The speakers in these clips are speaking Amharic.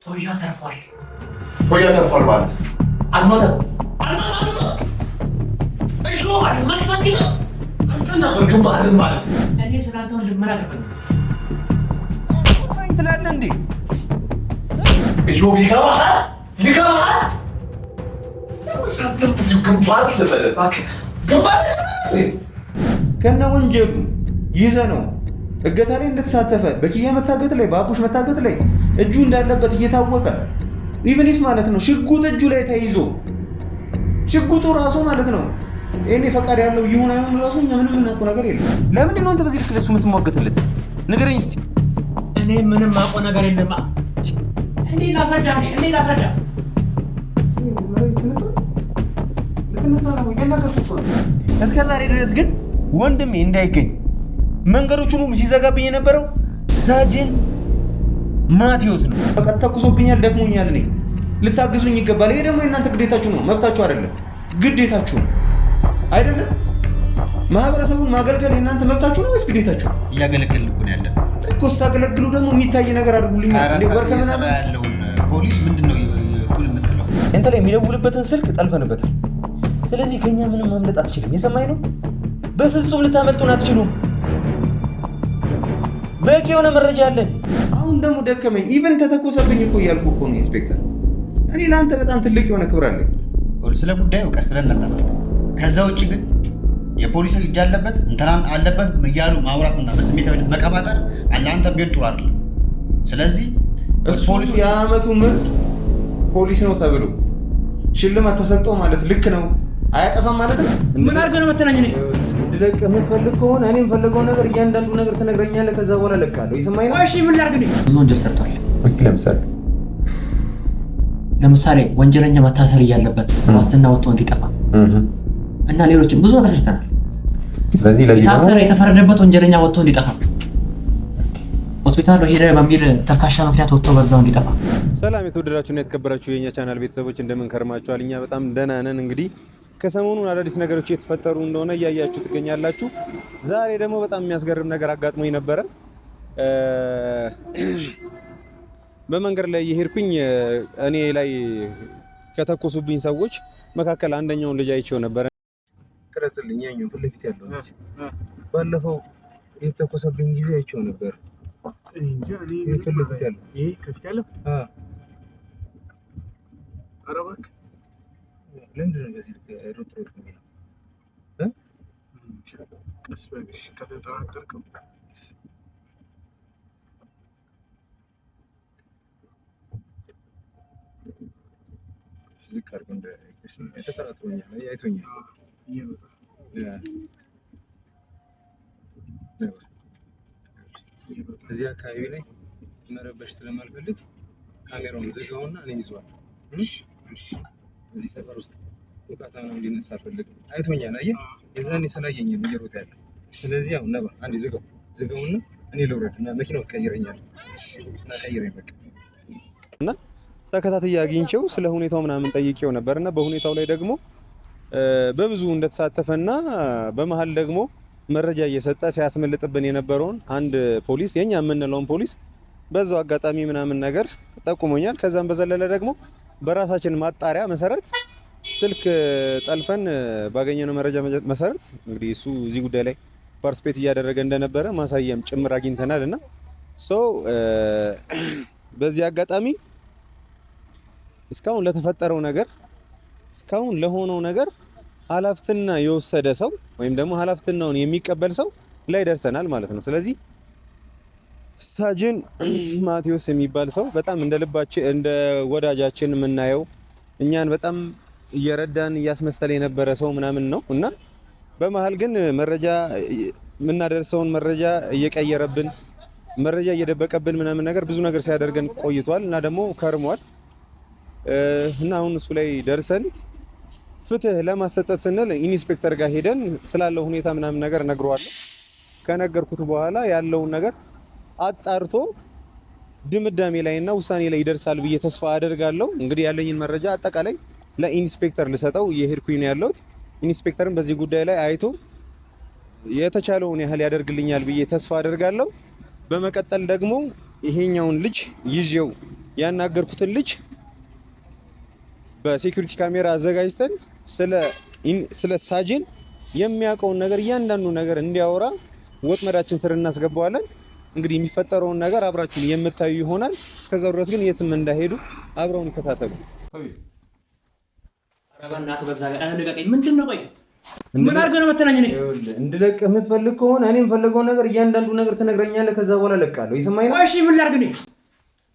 ቶያ ተርፏል ማለት አልሞተም። እሺ አልሞተም አንተና በግንባር ማለት እኔ ስላንተው ልመራቀቅ ወይ ትላለህ እንዴ? እጆ ይገባሃል ሰጥተህ ግንባር ለፈለ ግንባር ከነ ወንጀሉ ይዘህ ነው እገታ ላይ እንደተሳተፈ በኪያ መታገት ላይ በአቡሽ መታገት ላይ እጁ እንዳለበት እየታወቀ ኢቭኒስ ማለት ነው ሽጉጥ እጁ ላይ ተይዞ ሽጉጡ ራሱ ማለት ነው እኔ ፈቃድ ያለው ይሁን አይሁን ራሱ ምንም እናውቀው ነገር የለም። ለምን ነው አንተ በዚህ ልክ ለሱ የምትሟገትለት? ንገረኝ እስቲ። እኔ ምንም አውቀው ነገር የለም። እኔ ላፈዳ እስከ ዛሬ ድረስ ግን ወንድሜ እንዳይገኝ መንገዶቹን ሁሉ ሲዘጋብኝ የነበረው ሳጅን ማቴዎስ ነው። በቃ ተኩሶብኛል፣ ደክሞኛል፣ እኔ ልታግዙኝ ይገባል። ይሄ ደግሞ የእናንተ ግዴታችሁ ነው፣ መብታችሁ አይደለም፣ ግዴታችሁ ነው አይደለም። ማህበረሰቡን ማገልገል የእናንተ መብታችሁ ነው ወይስ ግዴታችሁ? እያገለገልን እኮ ነው ያለን እኮ። ስታገለግሉ ደግሞ የሚታይ ነገር አድርጉልኝ። ወርከመና ያለውን ፖሊስ ምንድነው እኩል የምትለው? እንተ ላይ የሚደውልበትን ስልክ ጠልፈንበታል። ስለዚህ ከኛ ምንም ማምለጥ አትችልም። የሰማኝ ነው። በፍጹም ልታመልጡን አትችሉም። በቂ የሆነ መረጃ አለን። አሁን ደግሞ ደከመኝ። ኢቭን ተተኮሰብኝ እኮ እያልኩ እኮ ነው ኢንስፔክተር። እኔ ለአንተ በጣም ትልቅ የሆነ ክብር አለኝ። ስለ ጉዳዩ ቀስ ብለን እናጣጣም። ከዛ ውጭ ግን የፖሊስ እጅ አለበት እንተናን አለበት እያሉ ማውራትና በስሜታዊነት መቀባጠር ለአንተ ቢሆን ጥሩ አይደለም። ስለዚህ ፖሊሱ የዓመቱ ምርጥ ፖሊስ ነው ተብሎ ሽልማት ተሰጠው ማለት ልክ ነው። አያጠፋም ማለት ነው። ምን አድርገህ ነው መተናኝ? እኔ ልለቅ የምፈልግ ከሆነ እኔ የምፈልገው ነገር እያንዳንዱ ነገር ትነግረኛለህ። ከዛ በኋላ እለቅሃለሁ። ይሰማኝ ነው? እሺ ምን ላድርግ? ብዙ ወንጀል ሰርቷል። እስኪ ለምሳሌ ወንጀለኛ መታሰር እያለበት ዋስትና ወጥቶ እንዲጠፋ እና ሌሎችም ብዙ ነገር ሰርተናል። ስለዚህ ለዚህ ታሰረ የተፈረደበት ወንጀለኛ ወጥቶ እንዲጠፋ ሆስፒታል ሄደ በሚል ተካሻ ምክንያት ወጥቶ በዛው እንዲጠፋ። ሰላም የተወደዳችሁና የተከበራችሁ የኛ ቻናል ቤተሰቦች እንደምን ከርማችኋል? እኛ በጣም ደህና ነን። እንግዲህ ከሰሞኑን አዳዲስ ነገሮች እየተፈጠሩ እንደሆነ እያያችሁ ትገኛላችሁ። ዛሬ ደግሞ በጣም የሚያስገርም ነገር አጋጥሞኝ ነበረ። በመንገድ ላይ እየሄድኩኝ እኔ ላይ ከተኮሱብኝ ሰዎች መካከል አንደኛውን ልጅ አይቼው ነበረ። ቅረጽልኝ፣ ያኛው ፊት ለፊት ያለው ልጅ ባለፈው የተኮሰብኝ ጊዜ አይቼው ነበር። እንጂ እኔ ፊት ለፊት ያለው ይሄ ከፊት ያለው ኧረ እባክህ ለምንድን ነው እንደዚህ ሩጥ የሚለው? ቀስ በልሽ ከተጠራጠርክም ዝቅ አድርጎ እንደ ተጠራጥሮኛል፣ አይቶኛል። እዚህ አካባቢ ላይ መረበሽ ስለማልፈልግ ካሜራውን ዘጋውና እኔ ይዟል። እሺ እዚህ ሰፈር ውስጥ ወቃታ ነው እንዲነሳ ፈልግ አይቶኛል። አየህ የዛኔ ስላየኝ ነው እየሮጠ ያለ። ስለዚህ አሁን ነባ አንዴ ዝጋውና እኔ ልውረድና መኪናው ትቀይረኛል እና ቀይረኝ በቃ። እና ተከታታይ አግኝቼው ስለ ሁኔታው ምናምን ጠይቄው ነበርና በሁኔታው ላይ ደግሞ በብዙ እንደተሳተፈና በመሃል ደግሞ መረጃ እየሰጠ ሲያስመልጥብን የነበረውን አንድ ፖሊስ የኛ የምንለውን ፖሊስ በዛው አጋጣሚ ምናምን ነገር ጠቁሞኛል። ከዛም በዘለለ ደግሞ በራሳችን ማጣሪያ መሰረት ስልክ ጠልፈን ባገኘነው መረጃ መሰረት እንግዲህ እሱ እዚህ ጉዳይ ላይ ፓርቲሲፔት እያደረገ እንደነበረ ማሳያም ጭምር አግኝተናልና በዚህ አጋጣሚ እስካሁን ለተፈጠረው ነገር እስካሁን ለሆነው ነገር ኃላፊነትና የወሰደ ሰው ወይም ደግሞ ኃላፊነቱን የሚቀበል ሰው ላይ ደርሰናል ማለት ነው። ስለዚህ ሳጅን ማቴዎስ የሚባል ሰው በጣም እንደ ልባችን እንደ ወዳጃችን የምናየው እኛን በጣም እየረዳን እያስመሰለ የነበረ ሰው ምናምን ነው እና በመሃል ግን መረጃ የምናደርሰውን መረጃ እየቀየረብን መረጃ እየደበቀብን ምናምን ነገር ብዙ ነገር ሲያደርገን ቆይቷል እና ደግሞ ከርሟል እና አሁን እሱ ላይ ደርሰን ፍትህ ለማሰጠት ስንል ኢንስፔክተር ጋር ሄደን ስላለው ሁኔታ ምናምን ነገር ነግሯለሁ። ከነገርኩት በኋላ ያለውን ነገር አጣርቶ ድምዳሜ ላይና ውሳኔ ላይ ይደርሳል ብዬ ተስፋ አደርጋለሁ። እንግዲህ ያለኝን መረጃ አጠቃላይ ለኢንስፔክተር ልሰጠው እየሄድኩኝ ነው ያለሁት። ኢንስፔክተርም በዚህ ጉዳይ ላይ አይቶ የተቻለውን ያህል ያደርግልኛል ብዬ ተስፋ አደርጋለሁ። በመቀጠል ደግሞ ይሄኛውን ልጅ ይዤው ያናገርኩትን ልጅ በሴኩሪቲ ካሜራ አዘጋጅተን ስለ ሳጅን የሚያውቀውን ነገር እያንዳንዱ ነገር እንዲያወራ ወጥመዳችን ስር እናስገባዋለን። እንግዲህ የሚፈጠረውን ነገር አብራችሁ የምታዩ ይሆናል። እስከዛው ድረስ ግን የትም እንዳይሄዱ አብረውን ይከታተሉ። አረጋናት በዛ ጋር አንለቀቀኝ። ምንድነው? ቆይ ምን አድርገህ ነው መተናኝ? ነኝ እንድለቅ የምትፈልግ ከሆነ እኔ የምፈልገውን ነገር እያንዳንዱ ነገር ትነግረኛለህ። ከዛ በኋላ ለቃለሁ። ይሰማኝ ነው? እሺ ምን ላድርግ? ነኝ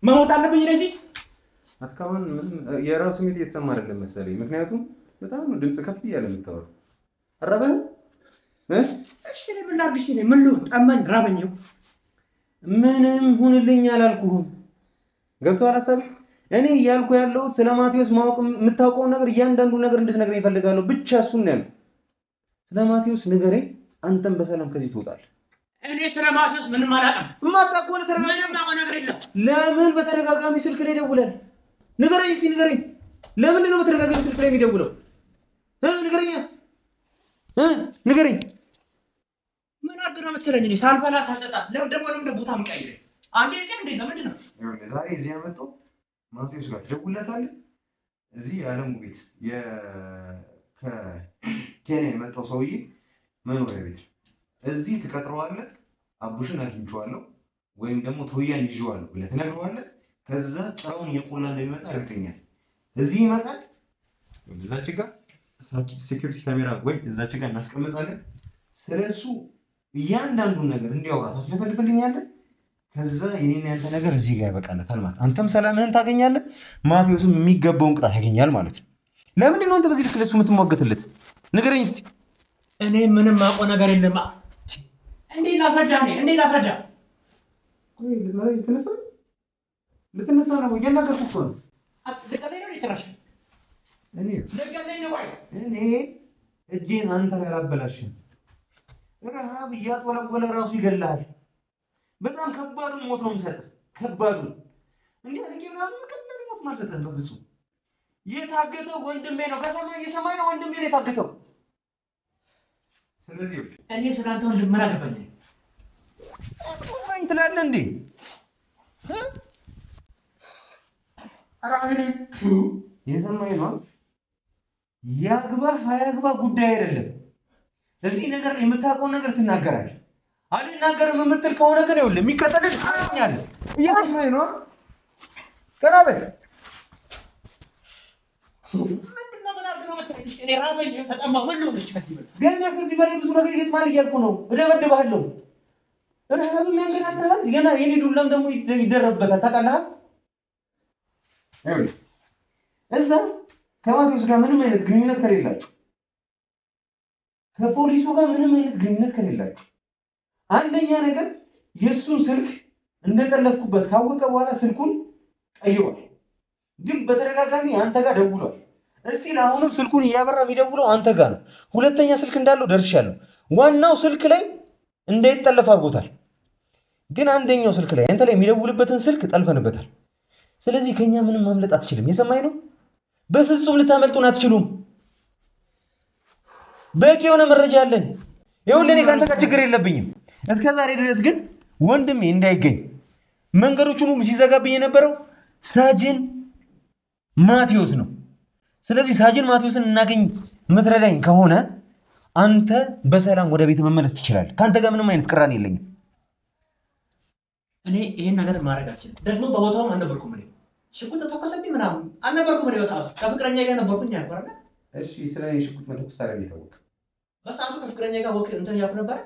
መሞት አለብኝ ነኝ? እስካሁን የራሱ ስሜት እየተሰማ አይደለም መሰለኝ። ምክንያቱም በጣም ድምጽ ከፍ እያለ የምታወራው አረበህ እሺ ምን ላድርግ? እሺ ምን ልሁን? ጠማኝ፣ ራበኝ። ምንም ሁንልኝ አላልኩህም። ገብቶሃል ሀሳብህ? እኔ እያልኩ ያለሁት ስለ ማቴዎስ ማወቅ የምታውቀውን ነገር እያንዳንዱ ነገር እንድትነግረኝ እፈልጋለሁ። ብቻ እሱን ነው ያልኩት። ስለ ማቴዎስ ንገረኝ፣ አንተም በሰላም ከዚህ ትወጣለህ። እኔ ስለ ማቴዎስ ምንም አላውቅም። የማታውቅ ከሆነ ምንም የማውቀው ነገር የለም። ለምን በተደጋጋሚ ስልክ ላይ ደውለህ? ንገረኝ እስኪ ንገረኝ። ለምንድን ነው በተደጋጋሚ ስልክ ላይ የሚደውለው? ንገረኝ ንገረኝ። ምን አድርገህ ነው የምትለኝ? እኔ ሳልበላ ሳልጠጣ ለምን ቦታ የምቀይረኝ? አንዴ እዚህ አንዴ እዛ ምንድን ነው? ዛሬ እዚህ ያመጣው ማቴዎስ ጋር ትደውልለታለህ። እዚህ የዓለሙ ቤት ከኬንያ የመጣው ሰውዬ መኖሪያ ቤት እዚህ ትቀጥረዋለህ። አቡሽን አግኝቼዋለሁ ወይም ደግሞ ቶያን ይዤዋለሁ ብለህ ትነግረዋለህ። ከዛ ጫውን እየቆላ እንደሚመጣ እርግጠኛ እዚህ ይመጣል። እዛች ጋር ሴኩሪቲ ካሜራ ወይ እዛች ጋር እናስቀምጣለን። ስለሱ እያንዳንዱን ነገር እንዲያወራ ታስፈልግልኛለህ። ከዛ የኔና ያንተ ነገር እዚህ ጋር ያበቃለታል ማለት አንተም ሰላምህን ታገኛለህ፣ ማቴዎስም የሚገባውን ቅጣት ያገኛል ማለት ነው። ለምንድን ነው አንተ በዚህ ልክ ለሱ የምትሟገትለት? ንገረኝ እስቲ። እኔ ምንም የማውቀው ነገር የለም። እንዴት ላስረዳ? ልትነሳ ነው? እያናገርኩህ እኮ ነው። ልትገለኝ ነው የጭራሽ? ልትገለኝ ነው ወይ? እኔ እጄን አንተ ላይ አላበላሽም። ረሃብ እያጥወለወለ ራሱ ይገላል። በጣም ከባዱ ሞት ነው የምሰጥህ። ከባዱ እንዴ አለኝ ምናምን ቀላል ሞት ማልሰጥህ በፍጹም። የታገተው ወንድሜ ነው። ከሰማይ የሰማይ ነው ወንድሜ ነው የታገተው። ስለዚህ እኔ ስላንተ ወንድም ምን አገባኝ? ማን ትላለህ እንዴ? አራኔ የሰማይ ነው። ያግባ ሃያግባ ጉዳይ አይደለም። እዚህ ነገር የምታውቀውን ነገር ትናገራለህ። አልናገርም የምትል ከሆነ ግን ይኸውልህ የሚከተልህ ታኛለህ። እየሰማኝ ነው። ቀና በል። ምንድነው ምን አድርገው መሰለኝ? እኔ ራበኝ፣ ተጠማሁ። ምን ልሆንሽ? ገና ከዚህ በላይ ብዙ ነገር ይገጥማል እያልኩ ነው። እደበድብሃለሁ። ረሃብም ያንገላታል። ገና የኔ ዱላም ደግሞ ይደረብበታል። ታውቃለህ? ይኸውልህ እዛ ከማቴዎስ ጋር ምንም አይነት ግንኙነት ከሌላችሁ፣ ከፖሊሱ ጋር ምንም አይነት ግንኙነት ከሌላችሁ፣ አንደኛ ነገር የእሱን ስልክ እንደጠለፍኩበት ካወቀ በኋላ ስልኩን ቀይሯል። ግን በተደጋጋሚ አንተ ጋር ደውሏል። እስቲ አሁንም ስልኩን እያበራ የሚደውለው አንተ ጋር ነው። ሁለተኛ ስልክ እንዳለው ደርሻለሁ። ዋናው ስልክ ላይ እንዳይጠለፍ አድርጎታል። ግን አንደኛው ስልክ ላይ አንተ ላይ የሚደውልበትን ስልክ ጠልፈንበታል። ስለዚህ ከኛ ምንም ማምለጥ አትችልም። የሰማኝ ነው። በፍጹም ልታመልጡን አትችሉም። በቂ የሆነ መረጃ አለን። ይኸውልህ እኔ ከአንተ ጋር ችግር የለብኝም። እስከ ዛሬ ድረስ ግን ወንድሜ እንዳይገኝ መንገዶቹን ሁሉ ሲዘጋብኝ የነበረው ሳጅን ማቴዎስ ነው። ስለዚህ ሳጅን ማቴዎስን እናገኝ የምትረዳኝ ከሆነ አንተ በሰላም ወደ ቤት መመለስ ትችላለህ። ከአንተ ጋር ምንም አይነት ቅራኔ የለኝም። እኔ ይሄን ነገር ማድረግ አልችልም። ደግሞ በቦታውም አልነበርኩም። እኔ ሽጉጥ ተተኮሰብኝ ምናምን አልነበርኩም። እኔ በሰዓቱ ከፍቅረኛ ጋር ነበርኩኝ ያልኩህ። እሺ ስለ እኔ ሽጉጥ መተኮስ ታዲያ ይታወቅ። በሰዓቱ ከፍቅረኛ ጋር ወክ እንትን ያልኩህ ነበር።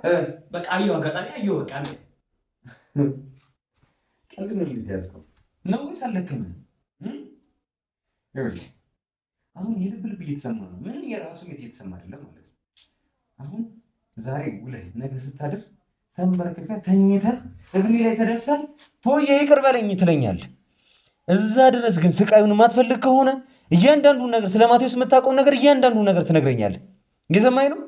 በቃ አየሁ፣ አጋጣሚ አየሁ። በቃ አንተ ቀልድ ነው ልትያዝከው ነው ወይስ አልለክም? ይኸውልህ አሁን የልብ ልብ እየተሰማ ነው። ምን የራሱ ስሜት እየተሰማ አይደለም ማለት ነው። አሁን ዛሬ ውለህ ነገ ስታድር ተንበርክከህ ተኝተህ እግሬ ላይ ተደፍተህ ቶዬ ይቅር በለኝ ትለኛለህ። እዛ ድረስ ግን ስቃዩን የማትፈልግ ከሆነ እያንዳንዱን ነገር ስለ ማቴዎስ የምታውቀውን ነገር እያንዳንዱን ነገር ትነግረኛለህ። እየሰማኸኝ ነው?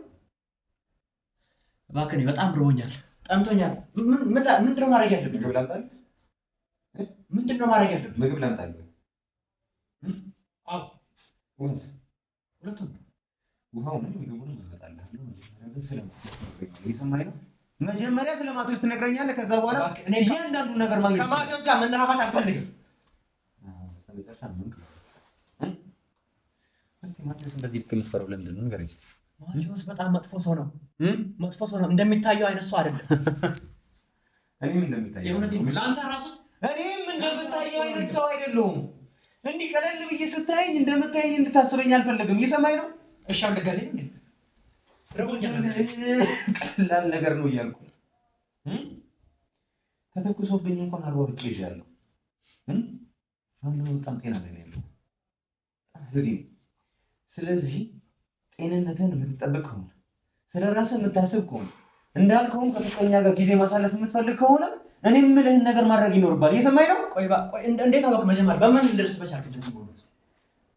እባክህ በጣም ርቦኛል፣ ጠምቶኛል። ምንድን ነው ማድረግ ያለብኝ? ምግብ ላምጣልህ? ምንድን ነው ማድረግ ያለብኝ? ምግብ ላምጣልህ? አዎ ወንስ ሁለቱም ውሃውንም ምግቡንም አመጣልሃለሁ። እየሰማኸኝ ነው? መጀመሪያ ስለ ማቴዎስ ትነግረኛለህ። ከዛ በኋላ እኔ እያንዳንዱን ነገር ማግኘት ከማቴዎስ ጋር መነካካት አልፈልግም። በመጨረሻ ምን እስቲ ማቴዎስ እንደዚህ ልክ የምትፈራው ለምንድን ነው ንገረኝ። ማቴዎስ በጣም መጥፎ ሰው ነው። መጥፎ ሰው ነው። እንደሚታየው አይነት ሰው አይደለም። እኔም እንደሚታየው የእውነቴን ነው። ለአንተ ራሱ እኔም እንደምታየው አይነት ሰው አይደለሁም። እንዲህ ቀለል ብዬ ስታየኝ እንደምታየኝ እንድታስበኝ አልፈልግም። እየሰማኝ ነው? እሺ አልገለኝ እንዴ? ቀላል ነገር ነው እያልኩ ተተኩሶብኝ እንኳን አልወርቅ ይዣለሁ። አሁን በጣም ጤና ላይ ያለው ስለዚህ ጤንነትን የምትጠብቅ ከሆነ ስለ ራስህ የምታስብ ከሆነ እንዳልከውም ከፍቅረኛ ጋር ጊዜ ማሳለፍ የምትፈልግ ከሆነ እኔ የምልህን ነገር ማድረግ ይኖርባል። እየሰማኝ ነው? ቆይ እንዴት አወቅ? መጀመሪያ በምን ልደርስ በቻልክ እንደዚህ ነው?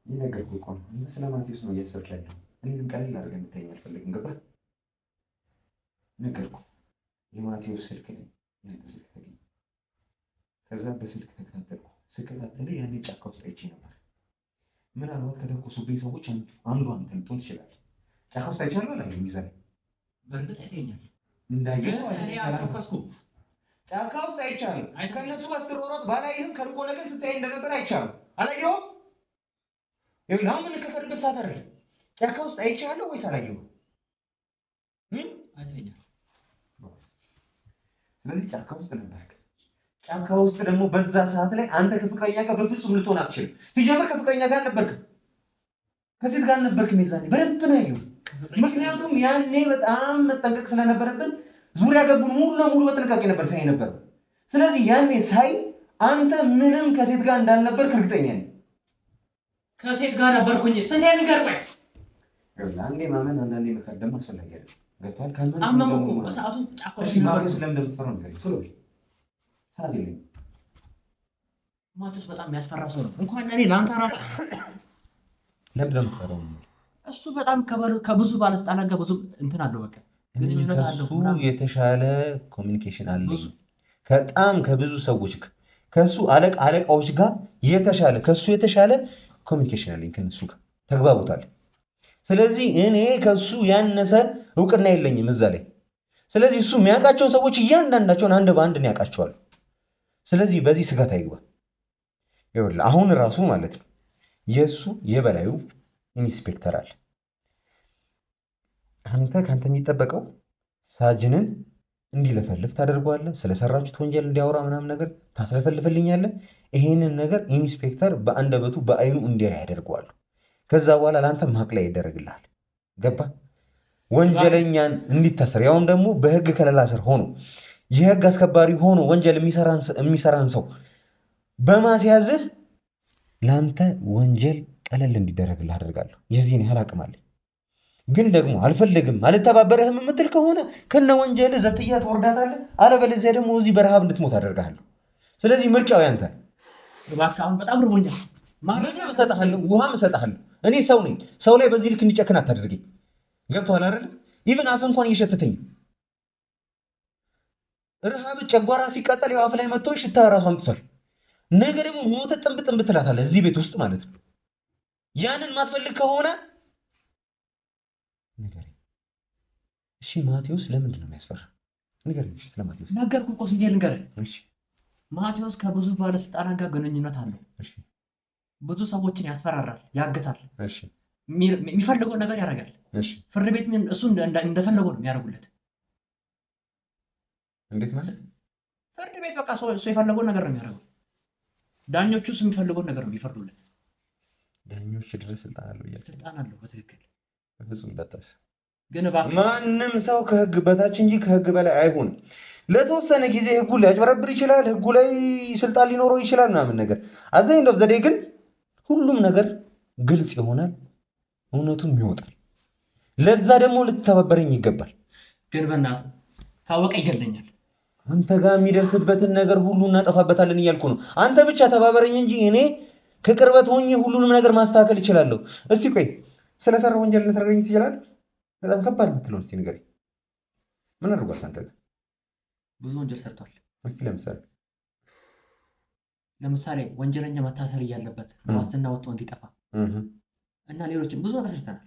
የነገርኩህ እኮ ነው። ስለ ማቴዎስ ነው እያሰብክ ያለው። እኔንም ቀለል አድርገህ እንድታየኝ አልፈልግም። ገባህ? ነገርኩህ። የማቴዎስ ስልክ ነኝ። ያንተ ስልክ ተገኘ። ከዛ በስልክ ተከታተልኩ። ስከታተልህ ያኔ ጫካ ውስጥ አይቼ ነበር። ምናልባት ከተኮሱብኝ ሰዎች አንዱ አንተ ልትሆን ትችላለህ። ጫካ ውስጥ አይቻለሁ ላይ ሚዛን በእርግጥ አይተኛል እንዳየው እኔ አልተኮስኩም። ጫካ ውስጥ አይቻለሁ። ከእነሱ አስተሮሮት ባላይህም ከርቆ ነገር ስታይ እንደነበር አይቻለሁ። አላየኸውም? ይኸውልህ አሁን የምንከተልበት ሰዓት አይደለም። ጫካ ውስጥ አይቻለሁ ወይስ አላየኸውም? አይተኛል። ስለዚህ ጫካ ውስጥ ነበርክ። ጫካ ውስጥ ደግሞ በዛ ሰዓት ላይ አንተ ከፍቅረኛ ጋር በፍጹም ልትሆን አትችልም። ሲጀምር ከፍቅረኛ ጋር ነበርክ፣ ከሴት ጋር ነበርክ። ሚዛኔ በደንብ ነው ያየው። ምክንያቱም ያኔ በጣም መጠንቀቅ ስለነበረብን ዙሪያ ገቡን ሙሉ ለሙሉ በጥንቃቄ ነበር ሳይ ነበር። ስለዚህ ያኔ ሳይ አንተ ምንም ከሴት ጋር እንዳልነበርክ እርግጠኛ ነኝ። ከሴት ጋር ነበርኩኝ። ስንት ነገር ቆይ አንዴ ማመን አንዳንዴ መካድ ደግሞ አስፈላጊ አይደለም። ገብቶሃል? ካልማን አመንኩ እኮ በሰዓቱ ጫካ ውስጥ ነበር። ስለምንደምፈረው ነገር ቶሎ ሳዲልኝ ማቴዎስ በጣም የሚያስፈራ ሰው ነው። እንኳን እኔ ለአንተ ራሱ ለምን ደምፈረው? እሱ በጣም ከብዙ ባለስልጣናት ጋር ብዙ እንትን አለው። በቃ ግንኙነት አለው። ከሱ የተሻለ ኮሚኒኬሽን አለኝ። በጣም ከብዙ ሰዎች ከሱ አለቃዎች ጋር የተሻለ ከሱ የተሻለ ኮሚኒኬሽን አለኝ። ከነሱ ጋር ተግባቡታል። ስለዚህ እኔ ከሱ ያነሰ እውቅና የለኝም እዛ ላይ። ስለዚህ እሱ የሚያውቃቸውን ሰዎች እያንዳንዳቸውን አንድ በአንድ ነው ያውቃቸዋል። ስለዚህ በዚህ ስጋት አይግባ። ይኸውልህ አሁን ራሱ ማለት ነው የሱ የበላዩ ኢንስፔክተር አለ። ካንተ የሚጠበቀው ሳጅንን እንዲለፈልፍ ታደርገዋለህ። ስለሰራችሁት ወንጀል እንዲያወራ ምናምን ነገር ታስለፈልፍልኛለህ። ይሄንን ነገር ኢንስፔክተር በአንደበቱ በአይኑ እንዲያይ ያደርገዋል። ከዛ በኋላ ለአንተ ማቅለያ ይደረግልሃል። ገባ? ወንጀለኛን እንዲታሰር ያውም ደግሞ በህግ ከለላ ስር ሆኖ የህግ አስከባሪ ሆኖ ወንጀል የሚሰራን ሰው በማስያዝህ ለአንተ ወንጀል ቀለል እንዲደረግልህ አደርጋለሁ። የዚህን ያህል አቅም አለኝ። ግን ደግሞ አልፈልግም አልተባበረህም የምትል ከሆነ ከነ ወንጀል ዘብጥያ ትወርዳታለህ። አለበለዚያ ደግሞ እዚህ በረሃብ እንድትሞት አደርጋለሁ። ስለዚህ ምርጫው ያንተ። እባክህ አሁን በጣም ርቦኛል። ምግብ እሰጥሃለሁ፣ ውሃም እሰጥሃለሁ። እኔ ሰው ነኝ። ሰው ላይ በዚህ ልክ እንዲጨክን አታደርገኝ። ገብቶሃል አይደል? ኢቭን አፍ እንኳን እየሸተተኝ ረሃብ ጨጓራ ሲቃጠል ያው አፍ ላይ መጥቶ ሽታ ራሱ አምጥቷል። ነገ ደግሞ ሞተ ጥንብ ትላታለህ እዚህ ቤት ውስጥ ማለት ነው። ያንን ማትፈልግ ከሆነ ንገረኝ። እሺ ማቴዎስ ለምንድን ነው የሚያስፈራ? ንገረኝ ስለ ማቴዎስ። ነገርኩህ እኮ ስንቴ ልንገርህ። እሺ ማቴዎስ ከብዙ ባለስልጣናት ጋር ግንኙነት አለው። እሺ ብዙ ሰዎችን ያስፈራራል፣ ያግታል። እሺ የሚፈልገውን ነገር ያደርጋል። እሺ ፍርድ ቤት እሱ እንደፈለገው ነው የሚያደርጉለት። እንዴት ማለት? ፍርድ ቤት በቃ እሱ የፈለገውን ነገር ነው የሚያደርገው። ዳኞቹ እሱ የሚፈልገውን ነገር ነው የሚፈርዱለት። ዳኞች ድረስ ስልጣን አለው እያልክ? ስልጣን አለው በትክክል። በፍጹም እንዳታስብ። ግን እባክህ ማንም ሰው ከህግ በታች እንጂ ከህግ በላይ አይሆንም። ለተወሰነ ጊዜ ህጉ ሊያጭበረብር ይችላል፣ ህጉ ላይ ስልጣን ሊኖረው ይችላል ምናምን ነገር አዘኝ ነው ዘዴ። ግን ሁሉም ነገር ግልጽ ይሆናል፣ እውነቱም ይወጣል። ለዛ ደግሞ ልትተባበረኝ ይገባል። ግን በእናትህ ካወቀ ይገለኛል። አንተ ጋር የሚደርስበትን ነገር ሁሉ እናጠፋበታለን እያልኩ ነው። አንተ ብቻ ተባበረኝ እንጂ እኔ ከቅርበት ሆኜ ሁሉንም ነገር ማስተካከል እችላለሁ። እስቲ ቆይ ስለሰራ ወንጀል ልትነግረኝ ትችላለህ? በጣም ከባድ የምትለው እስቲ ንገረኝ። ምን አድርጓል አንተ ጋር? ብዙ ወንጀል ሰርቷል። እስቲ ለምሳሌ ወንጀለኛ መታሰር እያለበት ዋስትና ወጥቶ እንዲጠፋ እና ሌሎችም ብዙ ነገር ሰርተናል።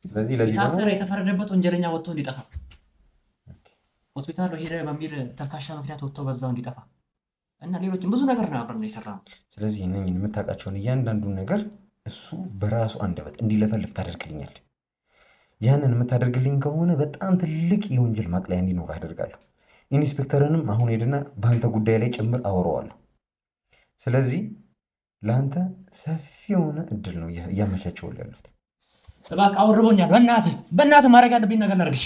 ስለዚህ ለዚህ የታሰረ የተፈረደበት ወንጀለኛ ወጥቶ እንዲጠፋ፣ ሆስፒታል ሄደ በሚል ተካሻ ምክንያት ወጥቶ በዛው እንዲጠፋ እና ሌሎችም ብዙ ነገር ነው አብረን የሰራነው። ስለዚህ እነኝን የምታውቃቸውን እያንዳንዱን ነገር እሱ በራሱ አንደበት እንዲለፈልፍ ታደርግልኛል። ያንን የምታደርግልኝ ከሆነ በጣም ትልቅ የወንጀል ማቅለያ እንዲኖር አደርጋለሁ። ኢንስፔክተርንም አሁን ሄድና በአንተ ጉዳይ ላይ ጭምር አወራዋለሁ። ስለዚህ ለአንተ ሰፊ የሆነ እድል ነው እያመቻቸውልህ ያሉት። እባክህ አሁን ርቦኛል። በእናትህ ማድረግ ያለብኝ ነገር ላድርግሽ።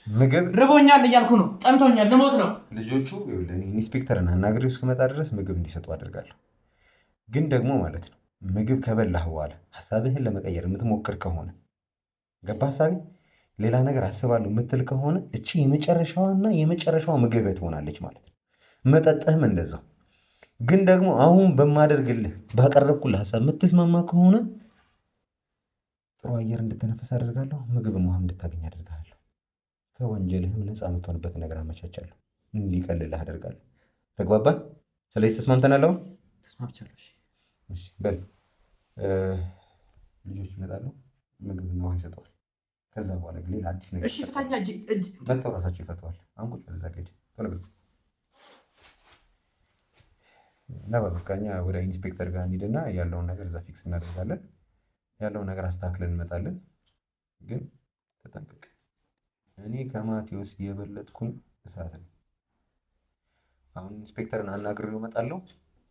ምግብ ርቦኛል እያልኩ ነው። ጠምቶኛል፣ ልሞት ነው። ልጆቹ ኢንስፔክተርን አናግሬው እስክመጣ ድረስ ምግብ እንዲሰጡ አደርጋለሁ። ግን ደግሞ ማለት ነው ምግብ ከበላህ በኋላ ሀሳብህን ለመቀየር የምትሞክር ከሆነ ገባ ሀሳቤ ሌላ ነገር አስባለሁ የምትል ከሆነ እቺ የመጨረሻዋ ምግብ ትሆናለች ማለት ነው። መጠጥህም እንደዛው። ግን ደግሞ አሁን በማደርግልህ ባቀረብኩልህ ሀሳብ የምትስማማ ከሆነ ጥሩ አየር እንድትነፈስ አደርጋለሁ። ምግብም ውሃም እንድታገኝ አደርጋለሁ። ከወንጀልህም ነፃ የምትሆንበት ነገር አመቻቻለሁ። እንዲቀልልህ አደርጋለሁ። ተግባባን? ስለዚህ ተስማምተናል? አሁን ተስማምቻለሁ። እሺ በል ልጆች ይመጣሉ፣ ምግብና ውሃ ይሰጠዋል። ከዛ በኋላ ግን ሌላ አዲስ ነገር መጥተው ራሳቸው ይፈተዋል። አሁን ቁጭ በዛ ገድ ቶሎ በል እና በቃ እኛ ወደ ኢንስፔክተር ጋር እንሂድና ያለውን ነገር እዛ ፊክስ እናደርጋለን። ያለውን ነገር አስተካክለን እንመጣለን። ግን ተጠንቀቅ። እኔ ከማቴዎስ የበለጥኩኝ እሳት ነው። አሁን ኢንስፔክተርን አናግሬው እመጣለሁ።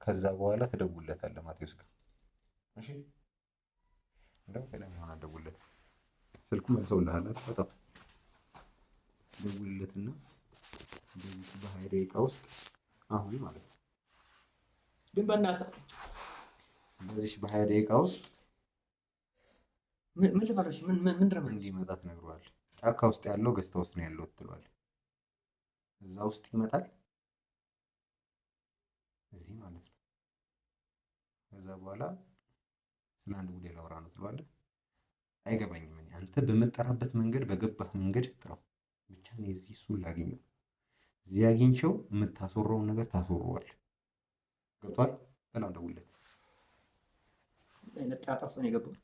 ከዛ በኋላ ትደውልለታለህ ማቴዎስ ጋር። እሺ እንደው ከለማና ደውልለት። ስልኩ መልሰውልሃል አይደል? በጣም ደውልለትና በዚህ በ20 ደቂቃ ውስጥ አሁን ማለት ነው ግን በእናትህ በዚህ በ20 ደቂቃ ውስጥ ምን ልበለሽ? ምን ድረም እንዲመጣ ትነግረዋለህ። ጫካ ውስጥ ያለው ገዝታ ውስጥ ነው ያለው ትለዋለህ። እዛ ውስጥ ይመጣል፣ እዚህ ማለት ነው። ከዛ በኋላ ስለ አንድ ጉዳይ ላወራ ነው ትለዋለህ። አይገባኝም፣ እኔ አንተ በመጠራበት መንገድ በገባህ መንገድ ጥራው፣ ብቻ እኔ እዚህ እሱን ላገኘው። እዚህ አግኝቼው የምታስወራውን ነገር ታስወራዋለህ። ገብቷል? በላው ደውልለት። ጣጣፍ ነው የገባው።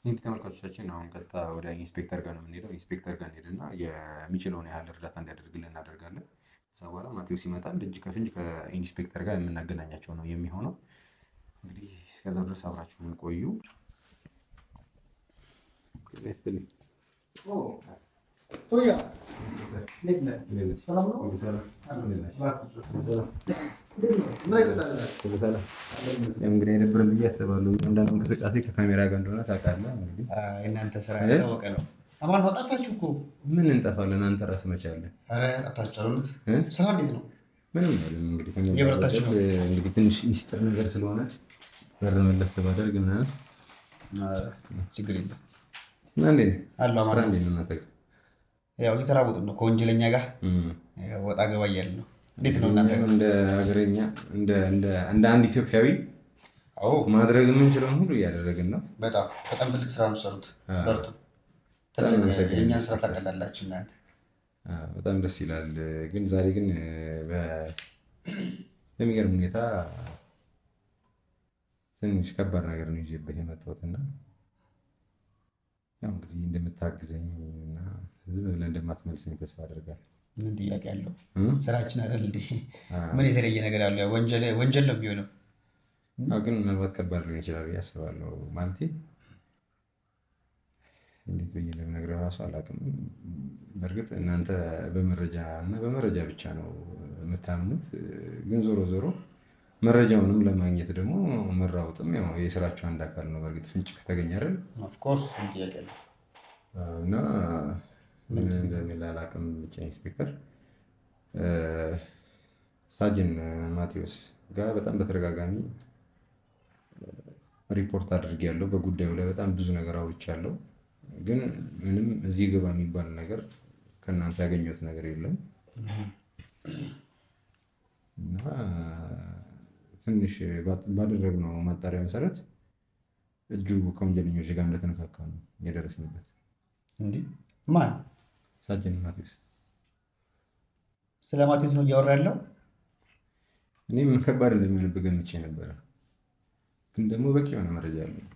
እንግዲህ ተመልካቾቻችን አሁን ቀጥታ ወደ ኢንስፔክተር ጋር ነው የምንሄደው። ኢንስፔክተር ጋር እንሄድና የሚችለውን ያህል እርዳታ እንዲያደርግልን እናደርጋለን። ከዛ በኋላ ማቴዎስ ይመጣል። እጅ ከፍንጅ ከኢንስፔክተር ጋር የምናገናኛቸው ነው የሚሆነው። እንግዲህ እስከዛ ድረስ አብራችሁን ቆዩ። ይስጥልኝ። እንግዲህ አይደብርም ብዬ አስባለሁ። አንዳንድ እንቅስቃሴ ከካሜራ ጋር እንደሆነ ታውቃለህ። እንግዲህ እናንተ ስራ የታወቀ ነው። አማን ወጣፋችሁ እኮ ምን እንጠፋለን? አንተ ራስህ መቻለህ። ኧረ አታጫሉት። ስራ እንዴት ነው? ምንም አይደለም። እንግዲህ የብረታችሁ ነው። እንግዲህ ትንሽ ሚስጥር ነገር ስለሆነ በር መለስ ባደርግ ምናምን ችግር የለም። እንዴ አሎ ስራ እንዴት ነው እናንተ? ያው እየተራወጥን ነው ከወንጀለኛ ጋር ወጣ ገባ እያልን ነው። እንዴት ነው እናንተ? እንደ ሀገረኛ እንደ አንድ ኢትዮጵያዊ አዎ ማድረግ የምንችለውን ሁሉ እያደረግን ነው። በጣም ትልቅ ስራ ነው የምትሰሩት። በርቱ። የእኛን ስራ ታቀላላችሁ እናንተ። በጣም ደስ ይላል። ግን ዛሬ ግን በሚገርም ሁኔታ ትንሽ ከባድ ነገር ነው ይዤብህ የመጣሁት እና ያው እንግዲህ እንደምታግዘኝ እና ዝም ብለህ እንደማትመልሰኝ ተስፋ አደርጋለሁ። ምን ጥያቄ አለው? ስራችን አይደል እንዴ? ምን የተለየ ነገር አለ? ወንጀል ነው የሚሆነው። ግን ምናልባት ከባድ ሊሆን ይችላል ብዬ አስባለሁ። ማለቴ እንዴት ብዬ እንደምነግርህ እራሱ አላውቅም። በእርግጥ እናንተ በመረጃ ብቻ ነው የምታምኑት። ግን ዞሮ ዞሮ መረጃውንም ለማግኘት ደግሞ መራወጥም ያው የስራቸው አንድ አካል ነው። በእርግጥ ፍንጭ ከተገኘ አይደል? ኦፍ ኮርስ ምን ጥያቄ አለው? እና ምን እንደሚል አላውቅም። ብቻ ኢንስፔክተር ሳጅን ማቴዎስ ጋር በጣም በተደጋጋሚ ሪፖርት አድርጌያለሁ። በጉዳዩ ላይ በጣም ብዙ ነገር አውርቻለሁ። ግን ምንም እዚህ ግባ የሚባል ነገር ከእናንተ ያገኘሁት ነገር የለም እና ትንሽ ባደረግነው ማጣሪያ መሰረት እጁ ከወንጀለኞች ጋር እንደተነካካ ነው የደረስንበት። እንዴ ማን? ሳጅን ማቴዎስ። ስለ ማቴዎስ ነው እያወራ ያለው? እኔም ከባድ እንደሚሆንብህ ገምቼ ነበረ፣ ግን ደግሞ በቂ የሆነ መረጃ አለኝ።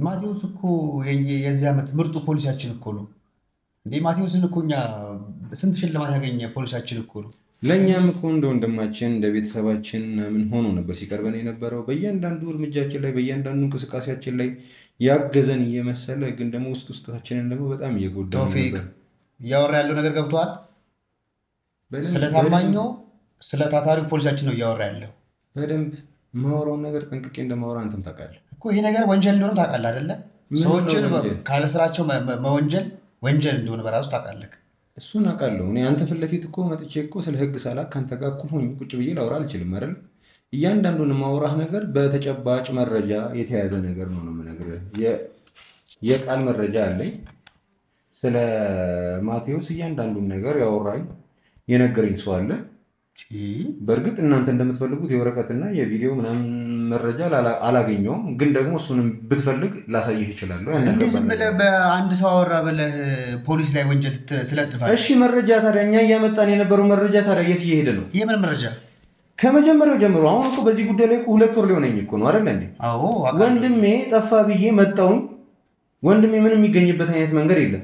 ማቴዎስ እኮ የዚህ ዓመት ምርጡ ፖሊሳችን እኮ ነው። እንዴ ማቴዎስን እኮ እኛ ስንት ሽልማት ያገኘ ፖሊሳችን እኮ ነው። ለኛም እኮ እንደ ወንድማችን እንደ ቤተሰባችን ምን ሆኖ ነበር ሲቀርበን የነበረው በእያንዳንዱ እርምጃችን ላይ በእያንዳንዱ እንቅስቃሴያችን ላይ ያገዘን እየመሰለ ግን ደግሞ ውስጣችንን ደግሞ በጣም እየጎዳን ነበር። እያወራ ያለው ነገር ገብቷል። ስለ ታማኙ ስለ ታታሪው ፖሊሳችን ነው እያወራ ያለው። በደንብ ማወራውን ነገር ጠንቅቄ እንደማወራ አንተም ታውቃለህ እኮ። ይሄ ነገር ወንጀል እንደሆነ ታውቃለህ አይደለ? ሰዎችን ካለ ስራቸው መወንጀል ወንጀል እንደሆነ በራሱ ታውቃለህ። እሱን አውቃለሁ። እኔ አንተ ፊት ለፊት እኮ መጥቼ እኮ ስለ ህግ ሳላክ ካንተ ጋር እኮ ሆኜ ቁጭ ብዬ ላወራ አልችልም አይደል? እያንዳንዱን ማውራህ ነገር በተጨባጭ መረጃ የተያዘ ነገር ነው የምነግርህ። የቃል መረጃ አለኝ ስለ ማቴዎስ እያንዳንዱን ነገር ያወራኝ የነገረኝ ሰው አለ። በእርግጥ እናንተ እንደምትፈልጉት የወረቀትና የቪዲዮ ምናምን መረጃ አላገኘውም፣ ግን ደግሞ እሱንም ብትፈልግ ላሳይህ እችላለሁ። በአንድ ሰው አወራ ብለህ ፖሊስ ላይ ወንጀል ትለጥፋለህ? እሺ መረጃ ታዲያ እኛ እያመጣን የነበረው መረጃ ታዲያ የት እየሄደ ነው? የምን መረጃ? ከመጀመሪያው ጀምሮ አሁን እኮ በዚህ ጉዳይ ላይ እኮ 2 ወር ሊሆነኝ እኮ ነው አይደል እንዴ? አዎ ወንድሜ ጠፋ ብዬ መጣሁኝ። ወንድሜ ምንም የሚገኝበት አይነት መንገድ የለም።